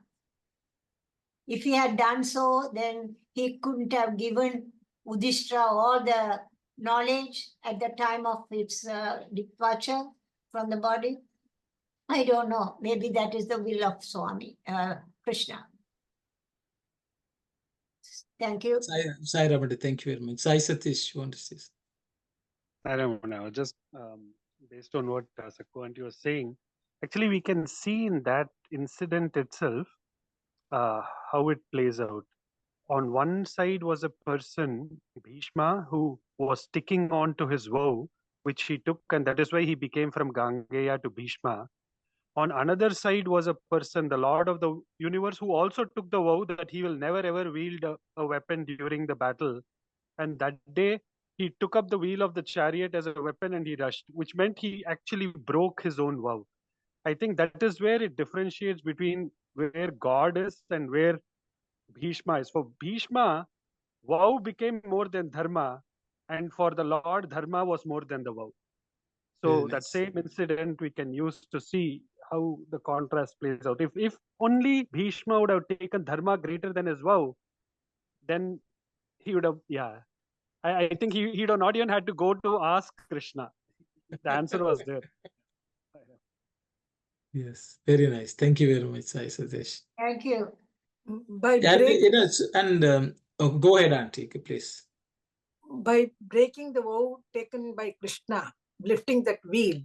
If he had done so, then he couldn't have given Udishtra all the knowledge at the time of its departure from the body. I don't know. Maybe that is the will of Swami, Krishna. Thank you.
Sai Ramade, thank you very much. Sai Satish, you want to say?
I don't know. Just based on what Sakku aunty was saying, actually, we can see in that incident itself how it plays out. On one side was a person, Bhishma, who was sticking on to his vow, which he took, and that is why he became from Gangeya to Bhishma. On another side was a person, the Lord of the universe, who also took the vow that he will never ever wield a weapon during the battle. And that day, he took up the wheel of the chariot as a weapon and he rushed, which meant he actually broke his own vow. I think that is where it differentiates between where God is and where Bhishma is. For Bhishma, vow became more than dharma, and for the Lord, dharma was more than the vow. So
Very
that
nice.
same incident we can use to see how the contrast plays out. If only Bhishma would have taken dharma greater than his vow, then he would have, yeah. I think he'd have not even had to go to ask Krishna. The answer was there.
Yes, very nice. Thank you very much, Sai Satish.
Thank you.
By
And
break,
you know, oh, go ahead, Auntie, please.
by breaking the vow taken by Krishna, lifting that wheel,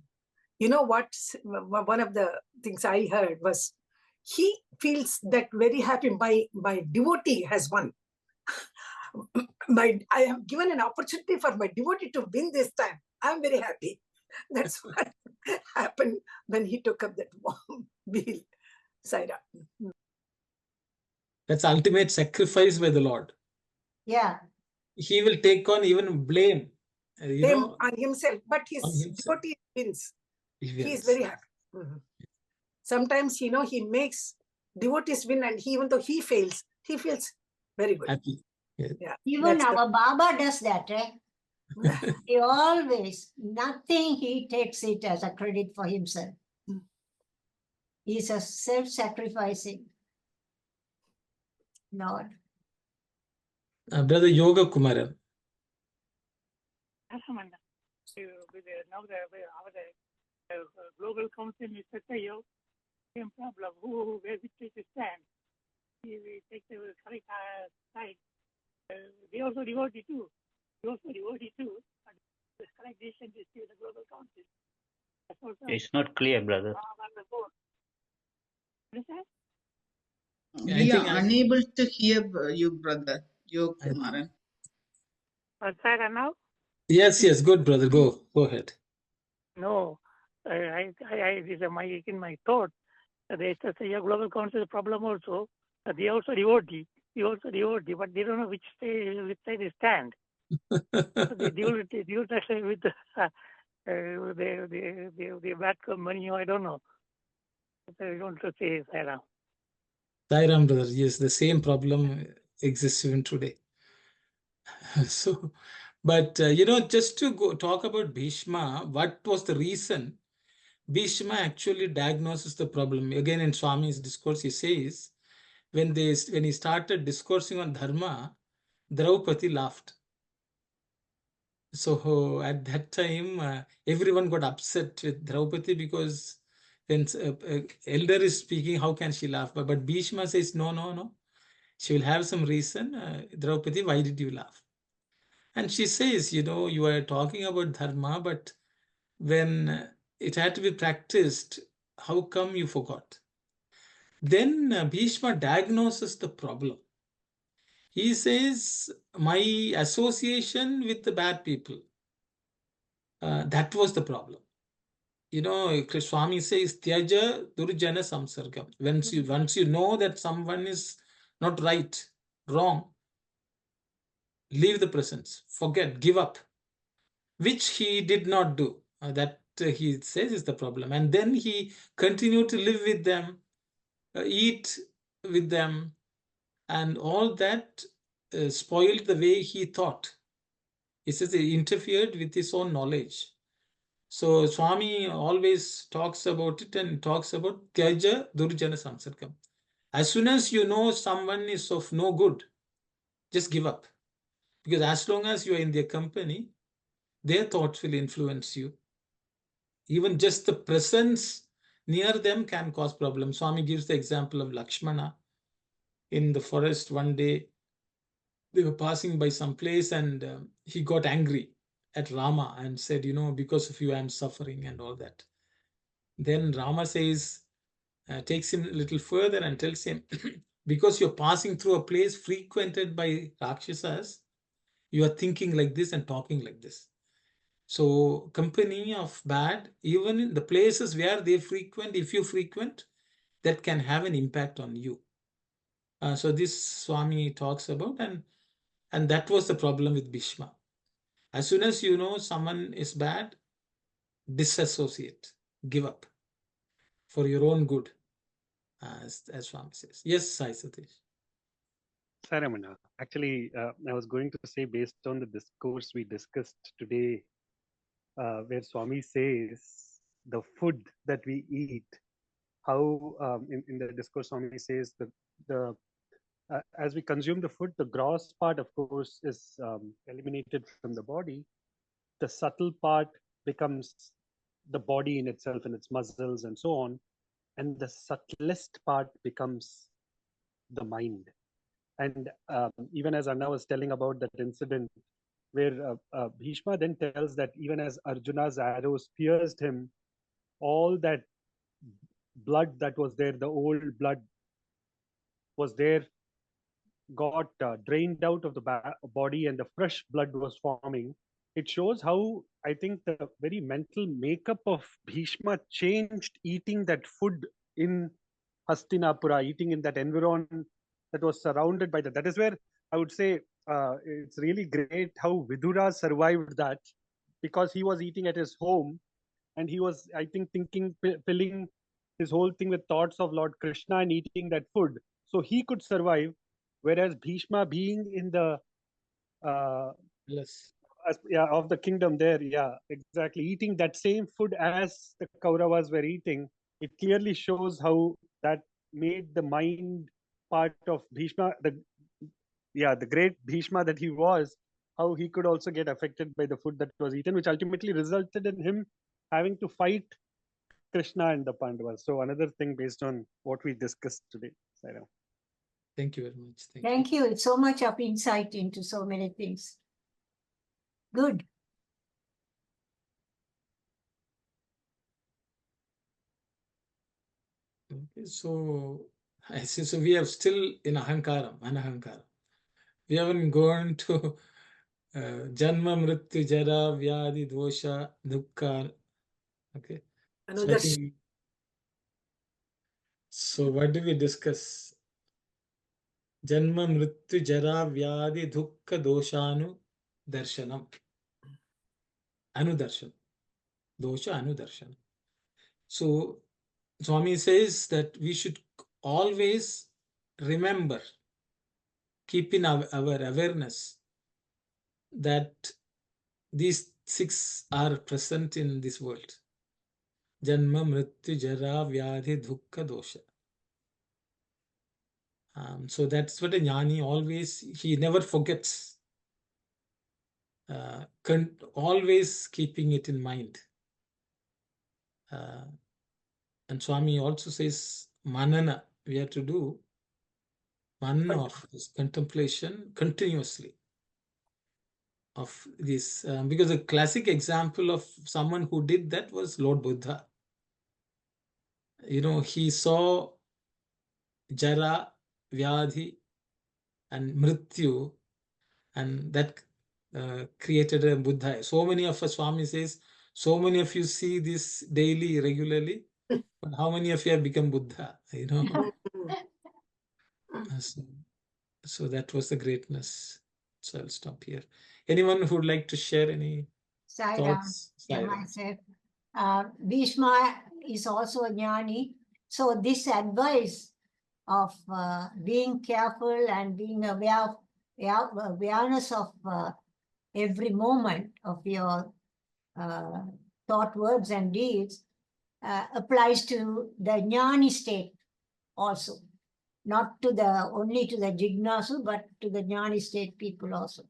you know what? One of the things I heard was he feels that very happy. My devotee has won. I have given an opportunity for my devotee to win this time. I'm very happy. That's what happened when he took up that wheel. Saira.
That's ultimate sacrifice by the Lord.
Yeah.
He will take on even blame, you
Blame
know,
on himself, but his
on himself.
devotee wins.
He
He is
wins.
very happy. Sometimes, he makes devotees win, and even though he fails, he feels very good.
Happy. Yeah.
Yeah.
Even
That's
our Baba does that, eh? He always, nothing he takes it as a credit for himself. He's a self-sacrificing Lord.
Brother Yoga Kumaran.
With now our global council is such a same problem. Where we take a stand, we take the correct side. They also devotee too. And the correct decision is to the global council.
It's not clear, brother.
Understand?
We are unable to hear you, brother. Yo Kumaran.
Fair now?
Yes, good, brother. Go ahead.
No, I this is my thought. They say a global council problem also. They also devotee. But they don't know which side they stand. So they deal with the bad money. I don't know. I don't say Sairam.
Sairam, brother. Yes, the same problem exists even today. So, but just to talk about Bhishma, what was the reason Bhishma actually diagnoses the problem? Again, in Swami's discourse, he says, when he started discoursing on dharma, Draupadi laughed. So at that time, everyone got upset with Draupadi because when elder is speaking, how can she laugh? But Bhishma says, no. She will have some reason. Draupadi, why did you laugh? And she says, you are talking about dharma, but when it had to be practiced, how come you forgot? Then Bhishma diagnoses the problem. He says, my association with the bad people, that was the problem. Swami says, Tyaja Durjana Samsargam. Once you know that someone is not right, wrong, leave the presence, forget, give up, which he did not do. That he says is the problem. And then he continued to live with them, eat with them, and all that spoiled the way he thought. He says he interfered with his own knowledge. So Swami always talks about it and talks about Tyaja Durjana Samsargam. As soon as you know someone is of no good, just give up. Because as long as you are in their company, their thoughts will influence you. Even just the presence near them can cause problems. Swami gives the example of Lakshmana in the forest one day. they were passing by some place, and he got angry at Rama and said, because of you, I'm suffering and all that. Then Rama says, takes him a little further and tells him, because you're passing through a place frequented by Rakshasas, you are thinking like this and talking like this. So company of bad, even in the places where they frequent, if you frequent, that can have an impact on you. So this Swami talks about, and that was the problem with Bhishma. As soon as you know someone is bad, disassociate, give up for your own good, as Swami says. Yes, Sai Satish.
Saramana, actually, I was going to say, based on the discourse we discussed today, where Swami says the food that we eat, how in the discourse Swami says the as we consume the food, the gross part, of course, is eliminated from the body. The subtle part becomes the body in itself and its muscles and so on, and the subtlest part becomes the mind. And even as Anna was telling about that incident where Bhishma then tells that even as Arjuna's arrows pierced him, all that blood that was there, the old blood was there, got drained out of the body, and the fresh blood was forming. It shows how I think the very mental makeup of Bhishma changed eating that food in Hastinapura, eating in that environment that was surrounded by that. That is where I would say it's really great how Vidura survived that, because he was eating at his home and he was, I think, thinking, filling his whole thing with thoughts of Lord Krishna and eating that food. So he could survive, whereas Bhishma being in the
Yes.
of the kingdom there, exactly, eating that same food as the Kauravas were eating, it clearly shows how that made the mind part of Bhishma, the great Bhishma that he was, how he could also get affected by the food that was eaten, which ultimately resulted in him having to fight Krishna and the Pandavas. So another thing based on what we discussed today. Saira.
Thank you very much.
Thank you. It's so much of insight into so many things. Good.
Okay, so I see. So we are still in anahankara. We haven't gone to janma, mrityu, jara, vyadi, dosha, dukkha. Okay. So I
Another
think. So what do we discuss? Janma, mrityu, jara, vyadi, dukkha, doshanu, darshanam. Anudarshan. Dosha, anudarshan. So Swami says that we should always remember, keep in our awareness that these six are present in this world. Janma, mrityu, jara, vyadhi, dukkha, dosha. So that's what a jnani always, he never forgets. Always keeping it in mind. And Swami also says, manana, we have to do manana of this contemplation continuously of this. Because a classic example of someone who did that was Lord Buddha. He saw jara, vyadhi, and mrityu, and that created a Buddha. So many of us, Swami says, so many of you see this daily, regularly, but how many of you have become Buddha? So that was the greatness. So I'll stop here. Anyone who would like to share any thoughts?
Myself. Bhishma is also a jnani. So this advice of being careful and being awareness of every moment of your thought, words, and deeds applies to the jnani state also, not to the only to the jignasu, but to the jnani state people also,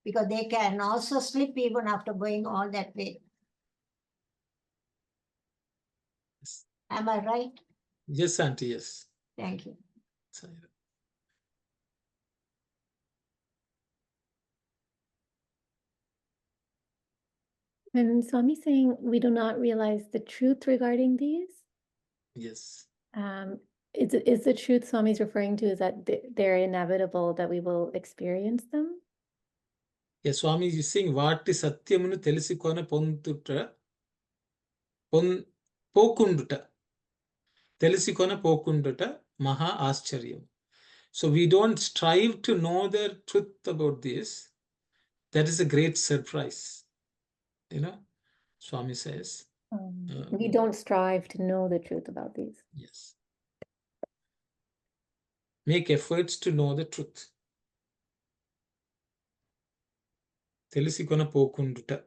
because they can also slip even after going all that way.
Yes.
Am I right?
Yes, Auntie, yes.
Thank you.
And Swami saying we do not realize the truth regarding these.
Yes.
Is the truth Swami's referring to is that they're inevitable, that we will experience them?
Yeah, Swami is saying vaati satyamunu telisikona pontutra pokunduta. Telisikona pokunduta maha ascharya. So we don't strive to know the truth about this. That is a great surprise. You know, Swami says.
We don't strive to know the truth about these.
Yes. Make efforts to know the truth. Telisikona pokunduta.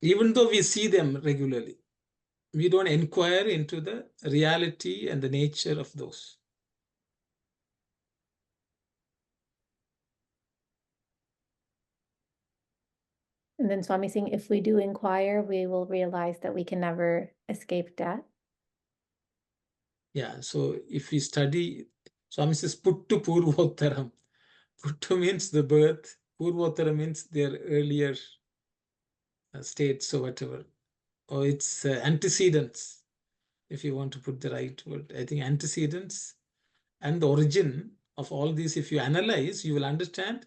Even though we see them regularly, we don't inquire into the reality and the nature of those.
And then Swami saying, if we do inquire, we will realize that we can never escape death.
Yeah, so if we study, Swami says, Puttu Purvottaram. Puttu means the birth, Purvottara means their earlier states or whatever. Or it's antecedents, if you want to put the right word. I think antecedents and the origin of all these, if you analyze, you will understand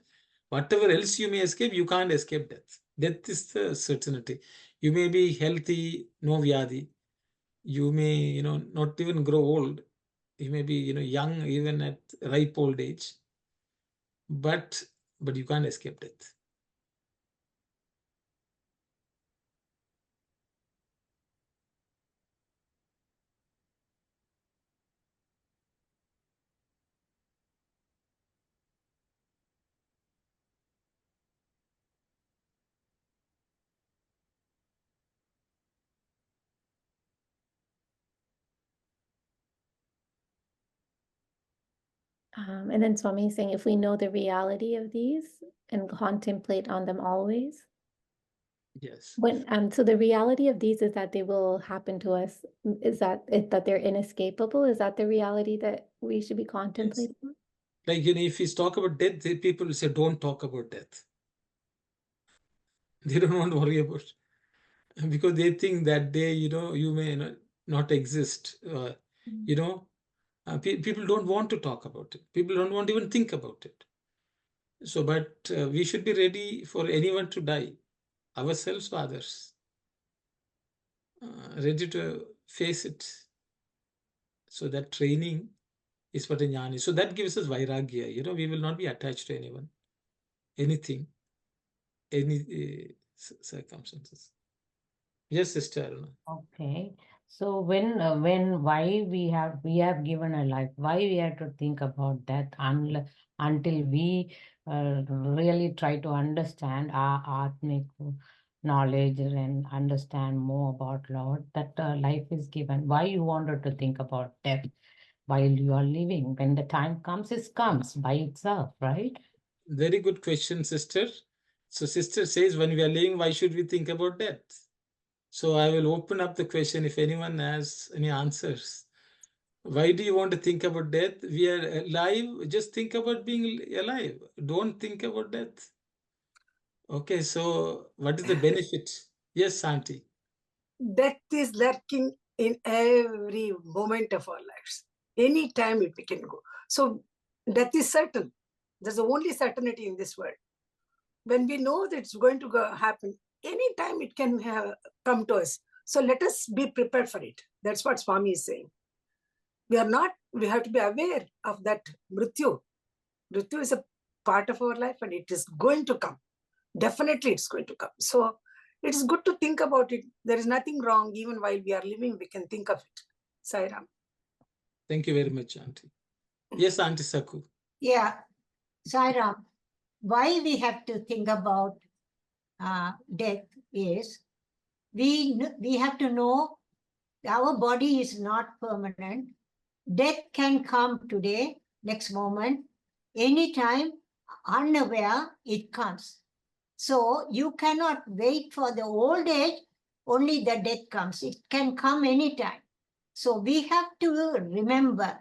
whatever else you may escape, you can't escape death. Death is the certainty. You may be healthy, no vyadi. You may, not even grow old. You may be, young even at ripe old age. But you can't escape death.
And then Swami is saying, if we know the reality of these and contemplate on them always.
Yes.
So the reality of these is that they will happen to us. Is that they're inescapable? Is that the reality that we should be contemplating?
Yes. Like, if we talk about death, people will say, don't talk about death. They don't want to worry about it. Because they think that day, you may not exist. People don't want to talk about it. People don't want to even think about it. So, but we should be ready for anyone to die, ourselves or others. Ready to face it. So that training is what a jnani. So that gives us vairagya. We will not be attached to anyone, anything, any circumstances. Yes, Sister Aruna.
Okay. So why we have given a life, why we have to think about that until we really try to understand our Atmic knowledge and understand more about Lord, that life is given. Why you wanted to think about death while you are living? When the time comes, it comes by itself, right?
Very good question, Sister. So Sister says, when we are living, why should we think about death? So I will open up the question if anyone has any answers. Why do you want to think about death? We are alive. Just think about being alive. Don't think about death. Okay, so what is the benefit? Yes, Auntie.
Death is lurking in every moment of our lives. Any time we can go. So death is certain. There's the only certainty in this world. When we know that it's going to happen, anytime it can come to us. So let us be prepared for it. That's what Swami is saying. We have to be aware of that mrityu. Mrityu is a part of our life and it is going to come. Definitely it's going to come. So it's good to think about it. There is nothing wrong. Even while we are living, we can think of it. Sai Ram.
Thank you very much, Auntie. Yes, Auntie Saku.
Yeah, Sai Ram. Why we have to think about death is we have to know our body is not permanent. Death can come today, next moment, anytime, unaware, it comes. So you cannot wait for the old age, only the death comes. It can come anytime. So we have to remember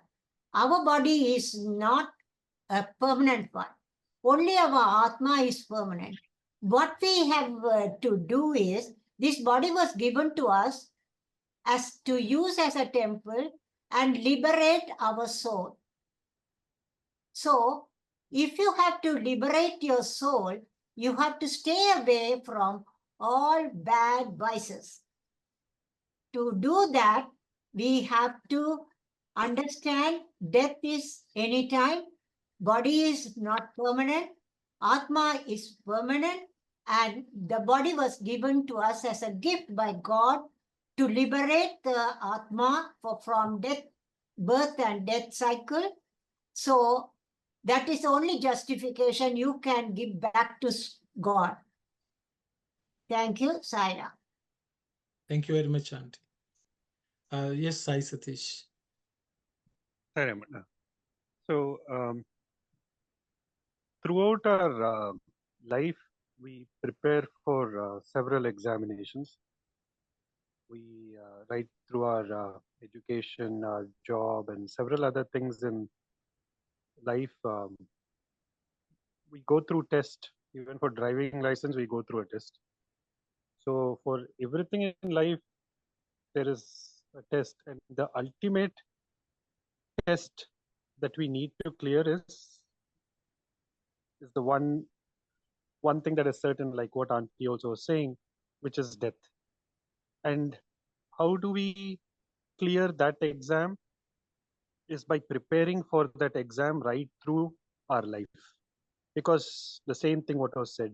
our body is not a permanent one. Only our Atma is permanent. what we have to do is, this body was given to us as to use as a temple and liberate our soul. So, if you have to liberate your soul, you have to stay away from all bad vices. To do that, we have to understand death is anytime, body is not permanent, Atma is permanent, and the body was given to us as a gift by God to liberate the Atma from death, birth and death cycle. So that is the only justification you can give back to God. Thank you, Saira.
Thank you very much, Auntie. Yes, Sai Satish.
Hi, Ramana. So, throughout our life, we prepare for several examinations. We right through our education, our job, and several other things in life. We go through test. Even for driving license, we go through a test. So for everything in life, there is a test, and the ultimate test that we need to clear is the one thing that is certain, like what Auntie also was saying, which is death. And how do we clear that exam? Is by preparing for that exam right through our life. Because the same thing what was said,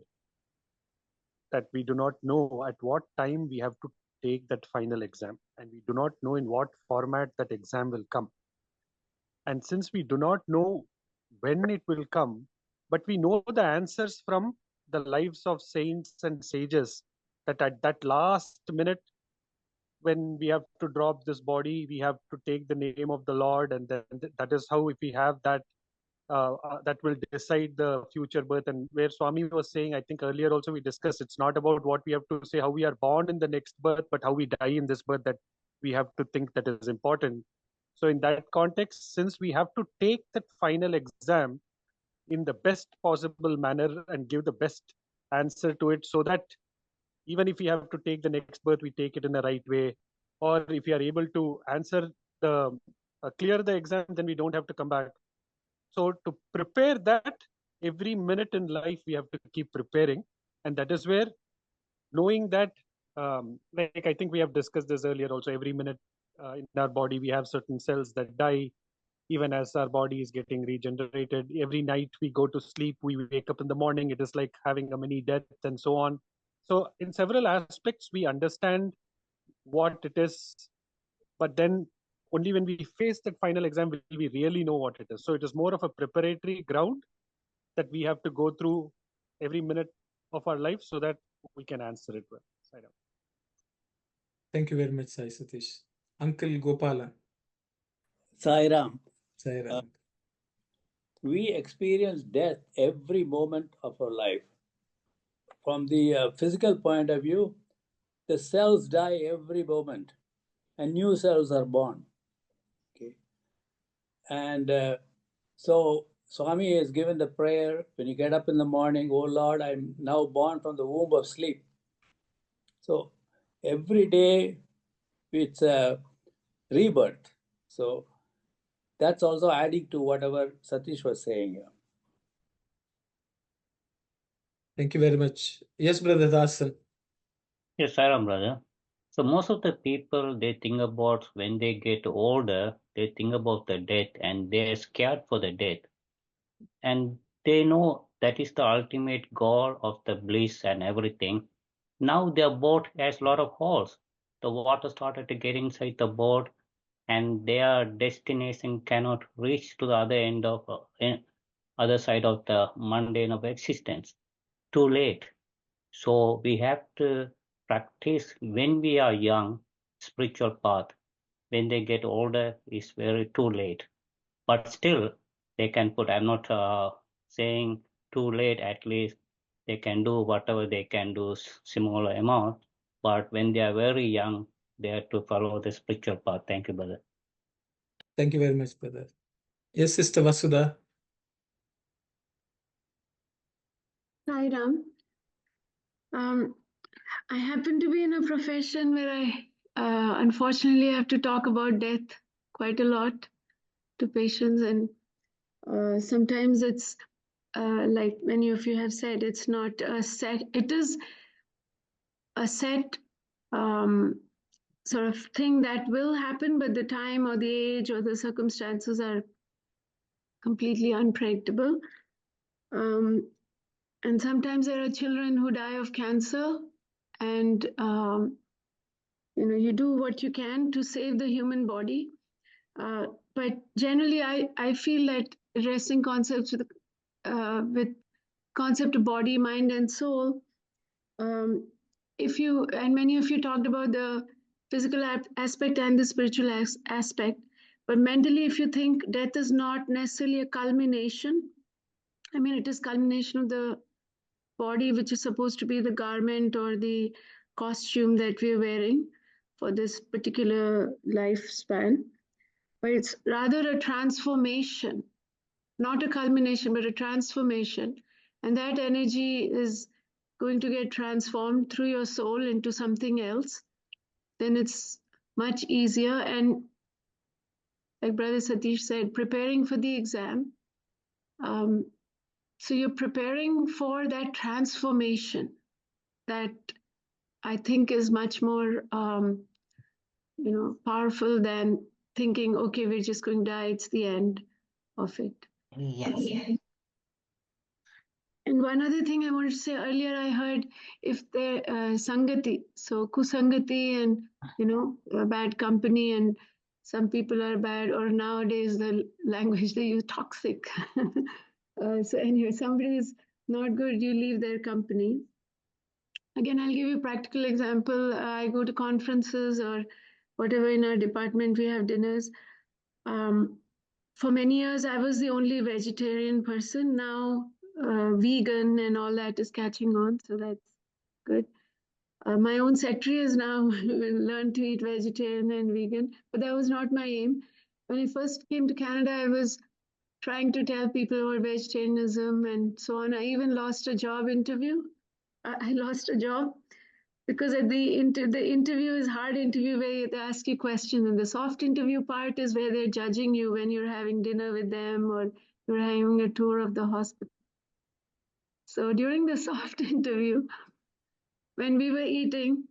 that we do not know at what time we have to take that final exam, and we do not know in what format that exam will come. And since we do not know when it will come, but we know the answers from the lives of saints and sages, that at that last minute, when we have to drop this body, we have to take the name of the Lord, and then that is how, if we have that, that will decide the future birth. And where Swami was saying, I think earlier also we discussed, it's not about what we have to say, how we are born in the next birth, but how we die in this birth, that we have to think that is important. So in that context, since we have to take that final exam in the best possible manner and give the best answer to it, so that even if we have to take the next birth, we take it in the right way. Or if we are able to answer the clear the exam, then we don't have to come back. So to prepare that, every minute in life we have to keep preparing, and that is where knowing that, like I think we have discussed this earlier also, every minute in our body we have certain cells that die, even as our body is getting regenerated. Every night we go to sleep, we wake up in the morning, it is like having a mini death, and so on. So in several aspects we understand what it is, but then only when we face that final exam will we really know what it is. So it is more of a preparatory ground that we have to go through every minute of our life so that we can answer it well.
Thank you very much, Sai Satish. Uncle Gopalan.
Sai Ram.
Sai Ram.
We experience death every moment of our life. From the physical point of view, the cells die every moment and new cells are born. Okay. And so Swami has given the prayer, when you get up in the morning, oh Lord, I'm now born from the womb of sleep. So every day it's a rebirth. So that's also adding to whatever Satish was saying here.
Thank you very much. Yes, Brother Dasan.
Yes, Saram, brother. So most of the people, they think about when they get older, they think about the death and they're scared for the death. And they know that is the ultimate goal of the bliss and everything. Now their boat has a lot of holes. The water started to get inside the boat and their destination cannot reach to the other end of other side of the mundane of existence. Too late. So we have to practice when we are young, spiritual path. When they get older, it's very too late. But still, they can put, I'm not saying too late, at least they can do whatever they can do, similar amount. But when they are very young, they have to follow the spiritual path. Thank you, brother.
Thank you very much, brother. Yes, Sister Vasudha.
Sai Ram. I happen to be in a profession where I unfortunately have to talk about death quite a lot to patients, and sometimes it's like many of you have said, it's not a set, it is a set sort of thing that will happen, but the time or the age or the circumstances are completely unpredictable. And sometimes there are children who die of cancer, and you do what you can to save the human body. But generally, I feel that addressing concepts with concept of body, mind, and soul. If you, and many of you talked about the physical aspect and the spiritual aspect, but mentally, if you think death is not necessarily a culmination, I mean, it is culmination of the body, which is supposed to be the garment or the costume that we're wearing for this particular lifespan. But it's rather a transformation, not a culmination, but a transformation. And that energy is going to get transformed through your soul into something else. Then it's much easier. And like Brother Satish said, preparing for the exam. So you're preparing for that transformation that I think is much more, powerful than thinking, okay, we're just going to die. It's the end of it.
Yes.
And one other thing I wanted to say earlier, I heard if there sangati, so kusangati and bad company, and some people are bad, or nowadays the language they use toxic. So anyway, somebody is not good, you leave their company. Again, I'll give you a practical example. I go to conferences or whatever in our department, we have dinners. For many years, I was the only vegetarian person. Now, vegan and all that is catching on, so that's good. My own secretary has now learned to eat vegetarian and vegan, but that was not my aim. When I first came to Canada, I was trying to tell people about vegetarianism and so on. I even lost a job interview. I lost a job because at the interview is hard interview where they ask you questions, and the soft interview part is where they're judging you when you're having dinner with them or you're having a tour of the hospital. So during the soft interview, when we were eating,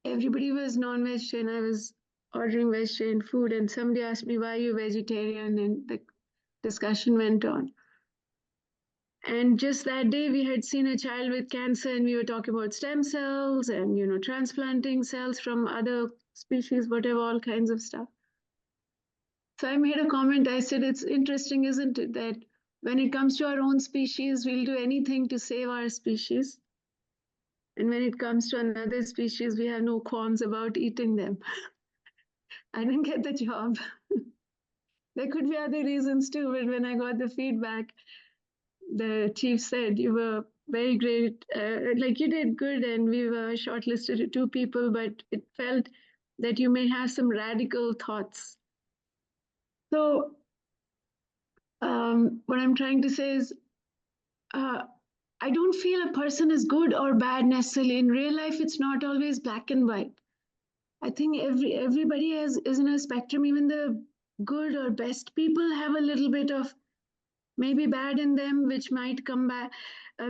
everybody was non-vegetarian. I was ordering vegetarian food, and somebody asked me, why are you vegetarian? And the discussion went on. And just that day, we had seen a child with cancer, and we were talking about stem cells and, transplanting cells from other species, whatever, all kinds of stuff. So I made a comment. I said, it's interesting, isn't it, that when it comes to our own species, we'll do anything to save our species. And when it comes to another species, we have no qualms about eating them. I didn't get the job. There could be other reasons too, but when I got the feedback, the chief said, you were very great, like you did good, and we were shortlisted to 2 people, but it felt that you may have some radical thoughts. So what I'm trying to say is, I don't feel a person is good or bad necessarily. In real life, it's not always black and white. I think everybody is in a spectrum. Even the good or best people have a little bit of maybe bad in them, which might come back,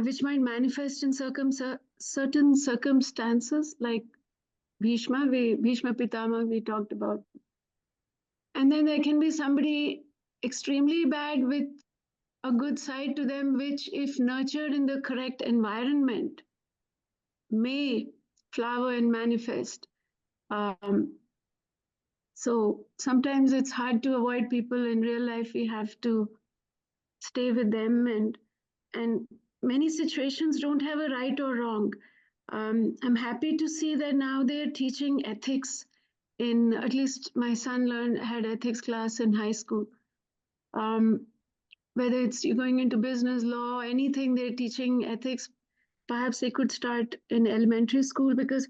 which might manifest in certain circumstances, like Bhishma Pitama we talked about. And then there can be somebody extremely bad with a good side to them, which if nurtured in the correct environment, may flower and manifest. So sometimes it's hard to avoid people in real life. We have to stay with them, and many situations don't have a right or wrong. I'm happy to see that now they're teaching ethics in, at least my son had ethics class in high school. Whether it's you're going into business, law, anything, they're teaching ethics. Perhaps they could start in elementary school, because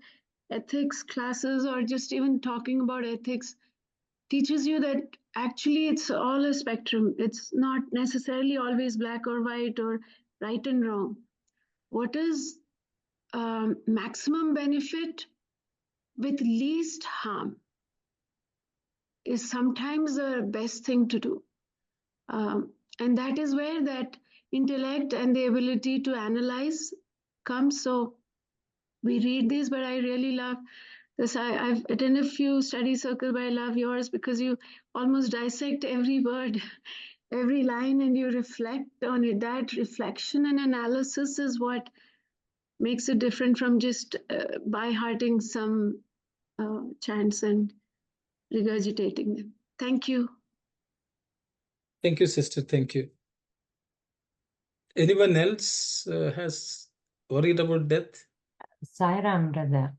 ethics classes or just even talking about ethics teaches you that actually it's all a spectrum. It's not necessarily always black or white or right and wrong. What is maximum benefit with least harm is sometimes the best thing to do. And that is where that intellect and the ability to analyze comes. So we read these, but I really love this. I've attended a few study circles, but I love yours because you almost dissect every word, every line, and you reflect on it. That reflection and analysis is what makes it different from just by-hearting some chants and regurgitating them. Thank you.
Thank you, sister. Thank you. Anyone else has worried about death?
Sairam, brother,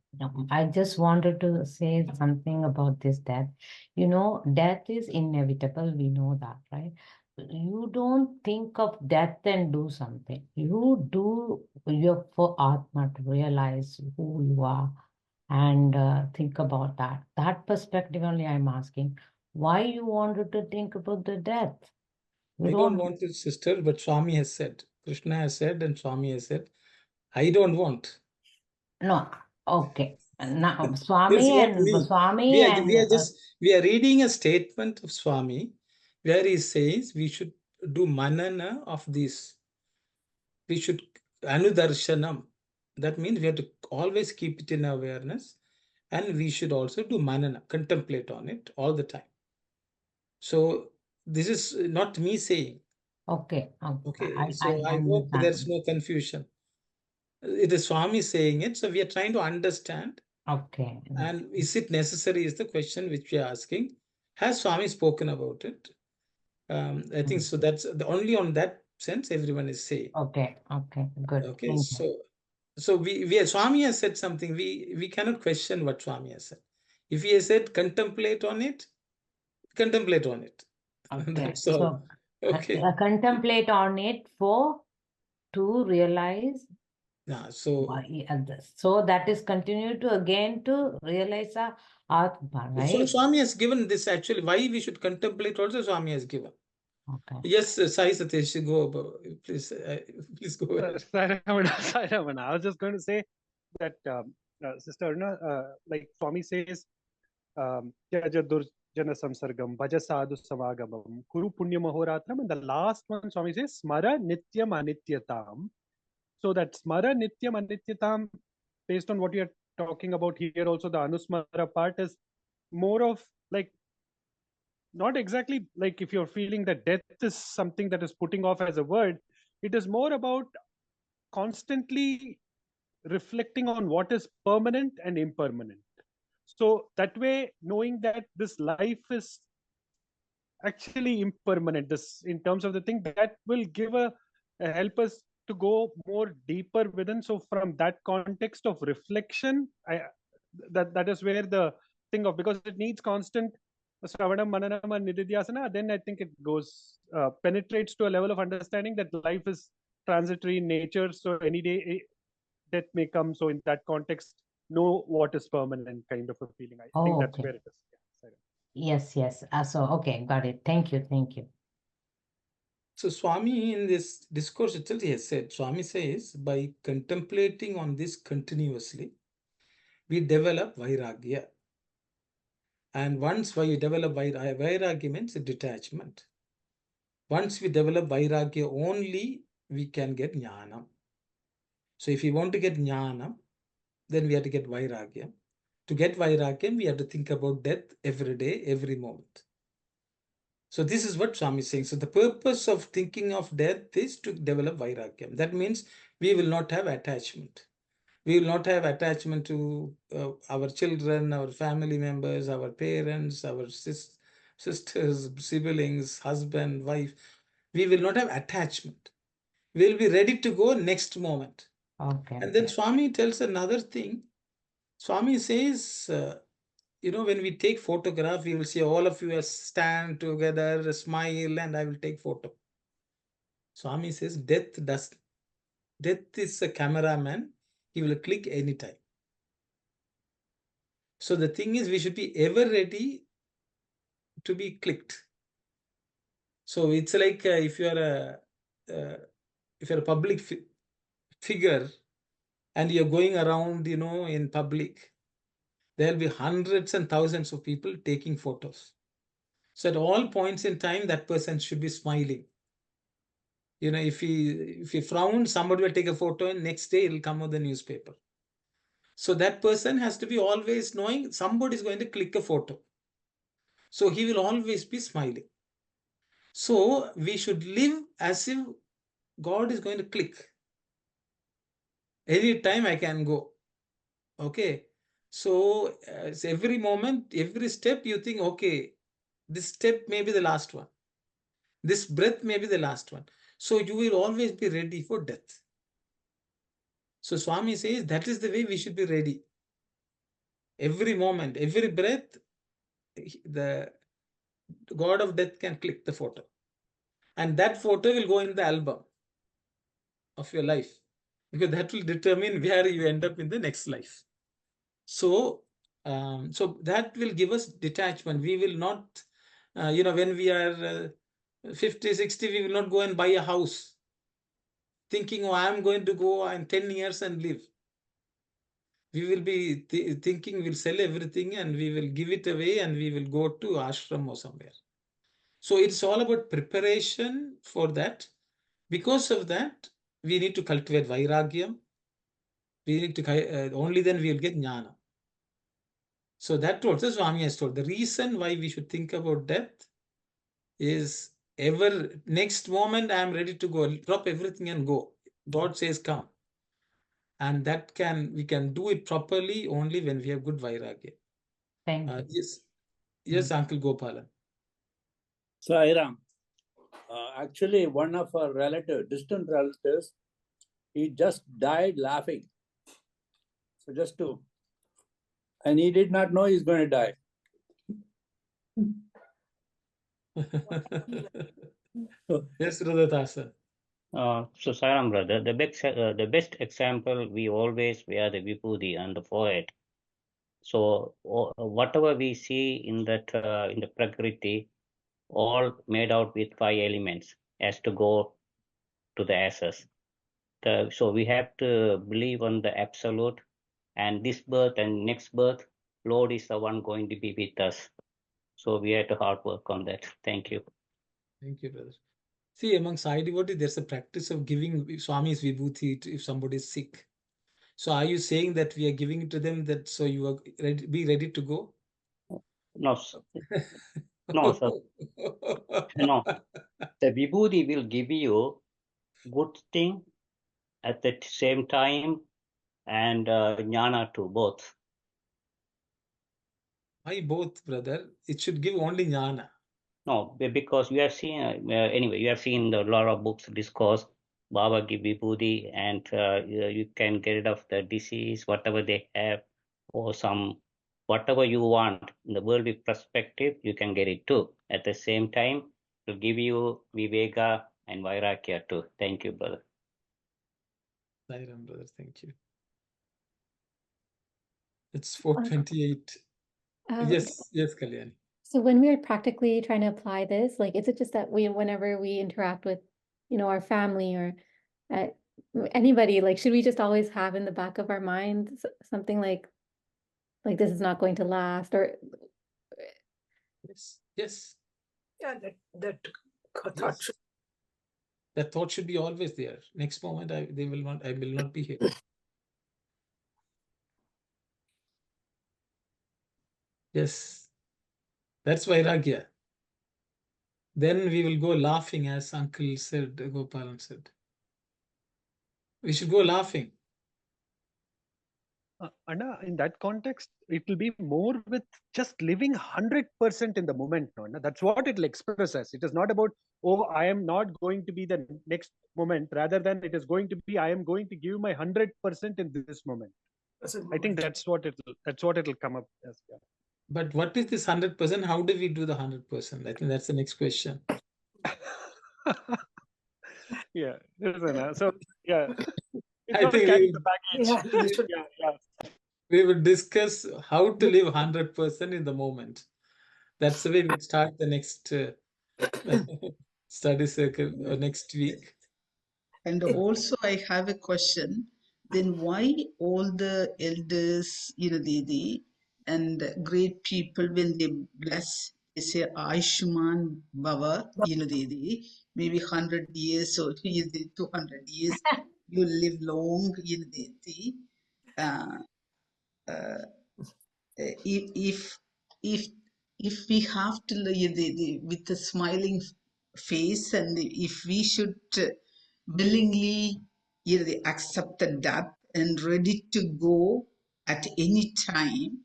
I just wanted to say something about this death. You know, death is inevitable. We know that, right? You don't think of death and do something. You do your for Atma to realize who you are and think about that. That perspective only I'm asking. Why you wanted to think about the death? You
I don't want it, sister, but Swami has said, Krishna has said, and Swami has said, I don't want.
No, okay. Now,
This
Swami
is what
and
we
Swami and
are reading a statement of Swami where he says we should do manana of this. We should anudarshanam. That means we have to always keep it in awareness, and we should also do manana, contemplate on it all the time. So this is not me saying.
okay,
Okay, so I hope
understand.
there's no confusion. It is Swami saying it, so we are trying to understand.
Okay.
And is it necessary is the question which we are asking. Has Swami spoken about it? I think so. That's the only on that sense everyone is saying.
Okay, good.
Okay,
Thank you.
so we Swami has said something. We cannot question what Swami has said. If he has said contemplate on it, contemplate on it.
Okay,
That's all.
so
Okay.
contemplate on it to realize.
Yeah, so
that is continue to again to realize our Atma, right?
Swami has given this actually. Why we should contemplate also Swami has given.
Okay.
Yes, Sai Satyesh, please go ahead.
Sai Ramana, I was just going to say that Sister Aruna, like Swami says, Tyaja Durjana Samsargam, Bhaja Sadhu Samagamam, Kuru Punya Mahoratram, and the last one Swami says, Smara Nityam Anityatam. So that Smara Nityam Anityatam, based on what you're talking about here, also the Anusmara part is more of like, not exactly like if you're feeling that death is something that is putting off as a word, it is more about constantly reflecting on what is permanent and impermanent. So that way, knowing that this life is actually impermanent, this in terms of the thing, that will give a help us to go more deeper within. So from that context of reflection, that is where the thing of, because it needs constant Sravanam, Mananam, and Nididhyasana, then I think it goes penetrates to a level of understanding that life is transitory in nature. So any day death may come. So in that context, know what is permanent kind of a feeling. I think that's
Okay.
where it is.
Yes. So okay, got it. Thank you.
So Swami in this discourse itself, he has said, Swami says, by contemplating on this continuously, we develop vairagya. And once we develop vairagya means detachment. Once we develop vairagya only, we can get jnanam. So if we want to get jnanam, then we have to get vairagya. To get vairagya, we have to think about death every day, every moment. So this is what Swami is saying. So the purpose of thinking of death is to develop vairagya. That means we will not have attachment. We will not have attachment to our children, our family members, our parents, our sisters, siblings, husband, wife. We will not have attachment. We will be ready to go next moment.
Okay.
And then Swami tells another thing. Swami says, when we take photograph, we will see all of you stand together, smile, and I will take photo. Swami says, death is a cameraman. He will click anytime. So the thing is, we should be ever ready to be clicked. So it's like if you are a public figure, and you're going around, in public, there'll be hundreds and thousands of people taking photos. So at all points in time, that person should be smiling. If he frowns, somebody will take a photo, and next day it'll come on the newspaper. So that person has to be always knowing somebody is going to click a photo. So he will always be smiling. So we should live as if God is going to click. Anytime I can go. Okay. So every moment, every step you think, okay, this step may be the last one. This breath may be the last one. So you will always be ready for death. So Swami says that is the way we should be ready. Every moment, every breath, the God of death can click the photo. And that photo will go in the album of your life, because that will determine where you end up in the next life. So, so that will give us detachment. We will not, when we are 50, 60, we will not go and buy a house thinking, oh, I'm going to go in 10 years and live. We will be thinking we'll sell everything and we will give it away and we will go to ashram or somewhere. So it's all about preparation for that. Because of that, we need to cultivate vairagyam. We need to, only then we will get jnana. So that also Swami has told. The reason why we should think about death is next moment I am ready to go, drop everything and go. God says come. And we can do it properly only when we have good vairagya.
Thank you.
Yes, Uncle Gopalan.
So, Airam, actually, one of our distant relatives, he just died laughing. So and he did not know he's going to die.
Yes, Rudhatasa.
So Saram brother, the best example, we always wear the vibhuti on the forehead. So whatever we see in that in the Prakriti, all made out with 5 elements, has to go to the ashes. So we have to believe on the absolute, and this birth and next birth, Lord is the one going to be with us. So we have to hard work on that. Thank you.
Thank you, brother. See, among Sai devotees, there's a practice of giving Swami's vibhuti if somebody is sick. So are you saying that we are giving it to them that so you are be ready to go?
No, sir. No, sir. No. The vibhuti will give you good thing at the same time, and jnana too, both.
Why both, brother? It should give only jnana.
No, because you have seen, anyway, you have seen a lot of books discuss Baba give vibhuti, and you can get rid of the disease, whatever they have, or whatever you want in the worldly perspective, you can get it too. At the same time, it will give you viveka and vairagya too. Thank you, brother.
Sairam, brother, thank you. It's 4:28. Yes, Kalyani.
So when we're practically trying to apply this, like, is it just that whenever we interact with, our family or anybody, like, should we just always have in the back of our mind something like this is not going to last, or?
Yes.
Yeah, that thought
Yes.
should.
That thought should be always there. Next moment, I will not be here. Yes. That's vairagya. Then we will go laughing, as Uncle said, Gopalan said. We should go laughing.
Anna, in that context, it will be more with just living 100% in the moment. No, Anna? That's what it will express as. It is not about, oh, I am not going to be the next moment. Rather than it is going to be, I am going to give my 100% in this moment. I think that's what it will come up as. Yeah.
But what is this 100%? How do we do the 100%? I think that's the next question.
Yeah, so yeah,
I think
carry the baggage.
Yeah,
we will discuss how to live 100% in the moment. That's the way we'll start the next study circle next week.
And also, I have a question. then why all the elders, and great people, when they bless, they say Aishman Baba, maybe 100 years or 200 years, you live long, uh, uh, if if if we have to with a smiling face, and if we should willingly accept the death and ready to go at any time,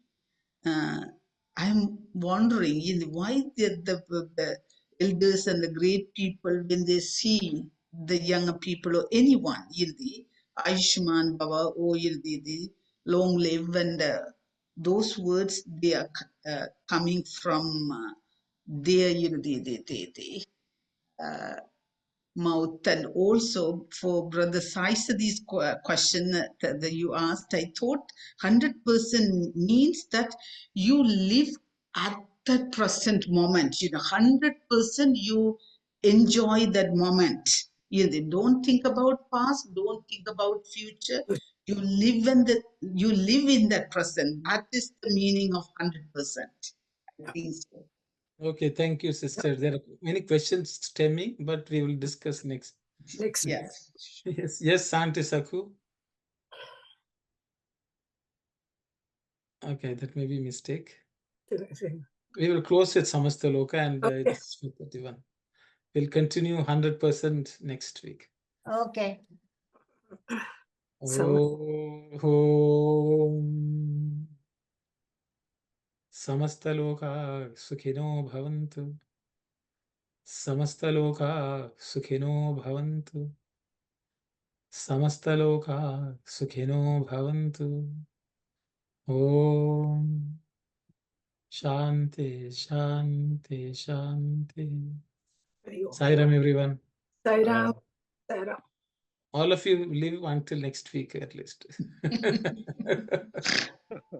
I'm wondering why the elders and the great people, when they see the younger people or anyone, Aishman Baba, or the long live, and those words, they are coming from their uh, mouth. And also for Brother Saisadi's question that you asked, I thought 100% means that you live at the present moment. 100% you enjoy that moment. Don't think about past, don't think about future. You live in that present. That is the meaning of 100%. I think so.
Okay, thank you, sister. There are many questions stemming, but we will discuss next.
Yes.
Yes, Santi Saku. Okay, that may be a mistake. We will close with Samastaloka, and it's 31. We'll continue 100% next week.
Okay.
Om Samastaloka Sukhino Bhavantu. Samastaloka Sukhino Bhavantu. Samastaloka Sukhino Bhavantu. Om Shanti, Shanti, Shanti. Sairam, everyone.
Sairam. Sairam.
All of you live until next week at least.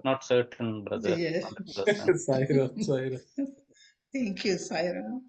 Not certain, brother.
Yes.
100%.
Sairam, Sairam.
Thank you, Saira.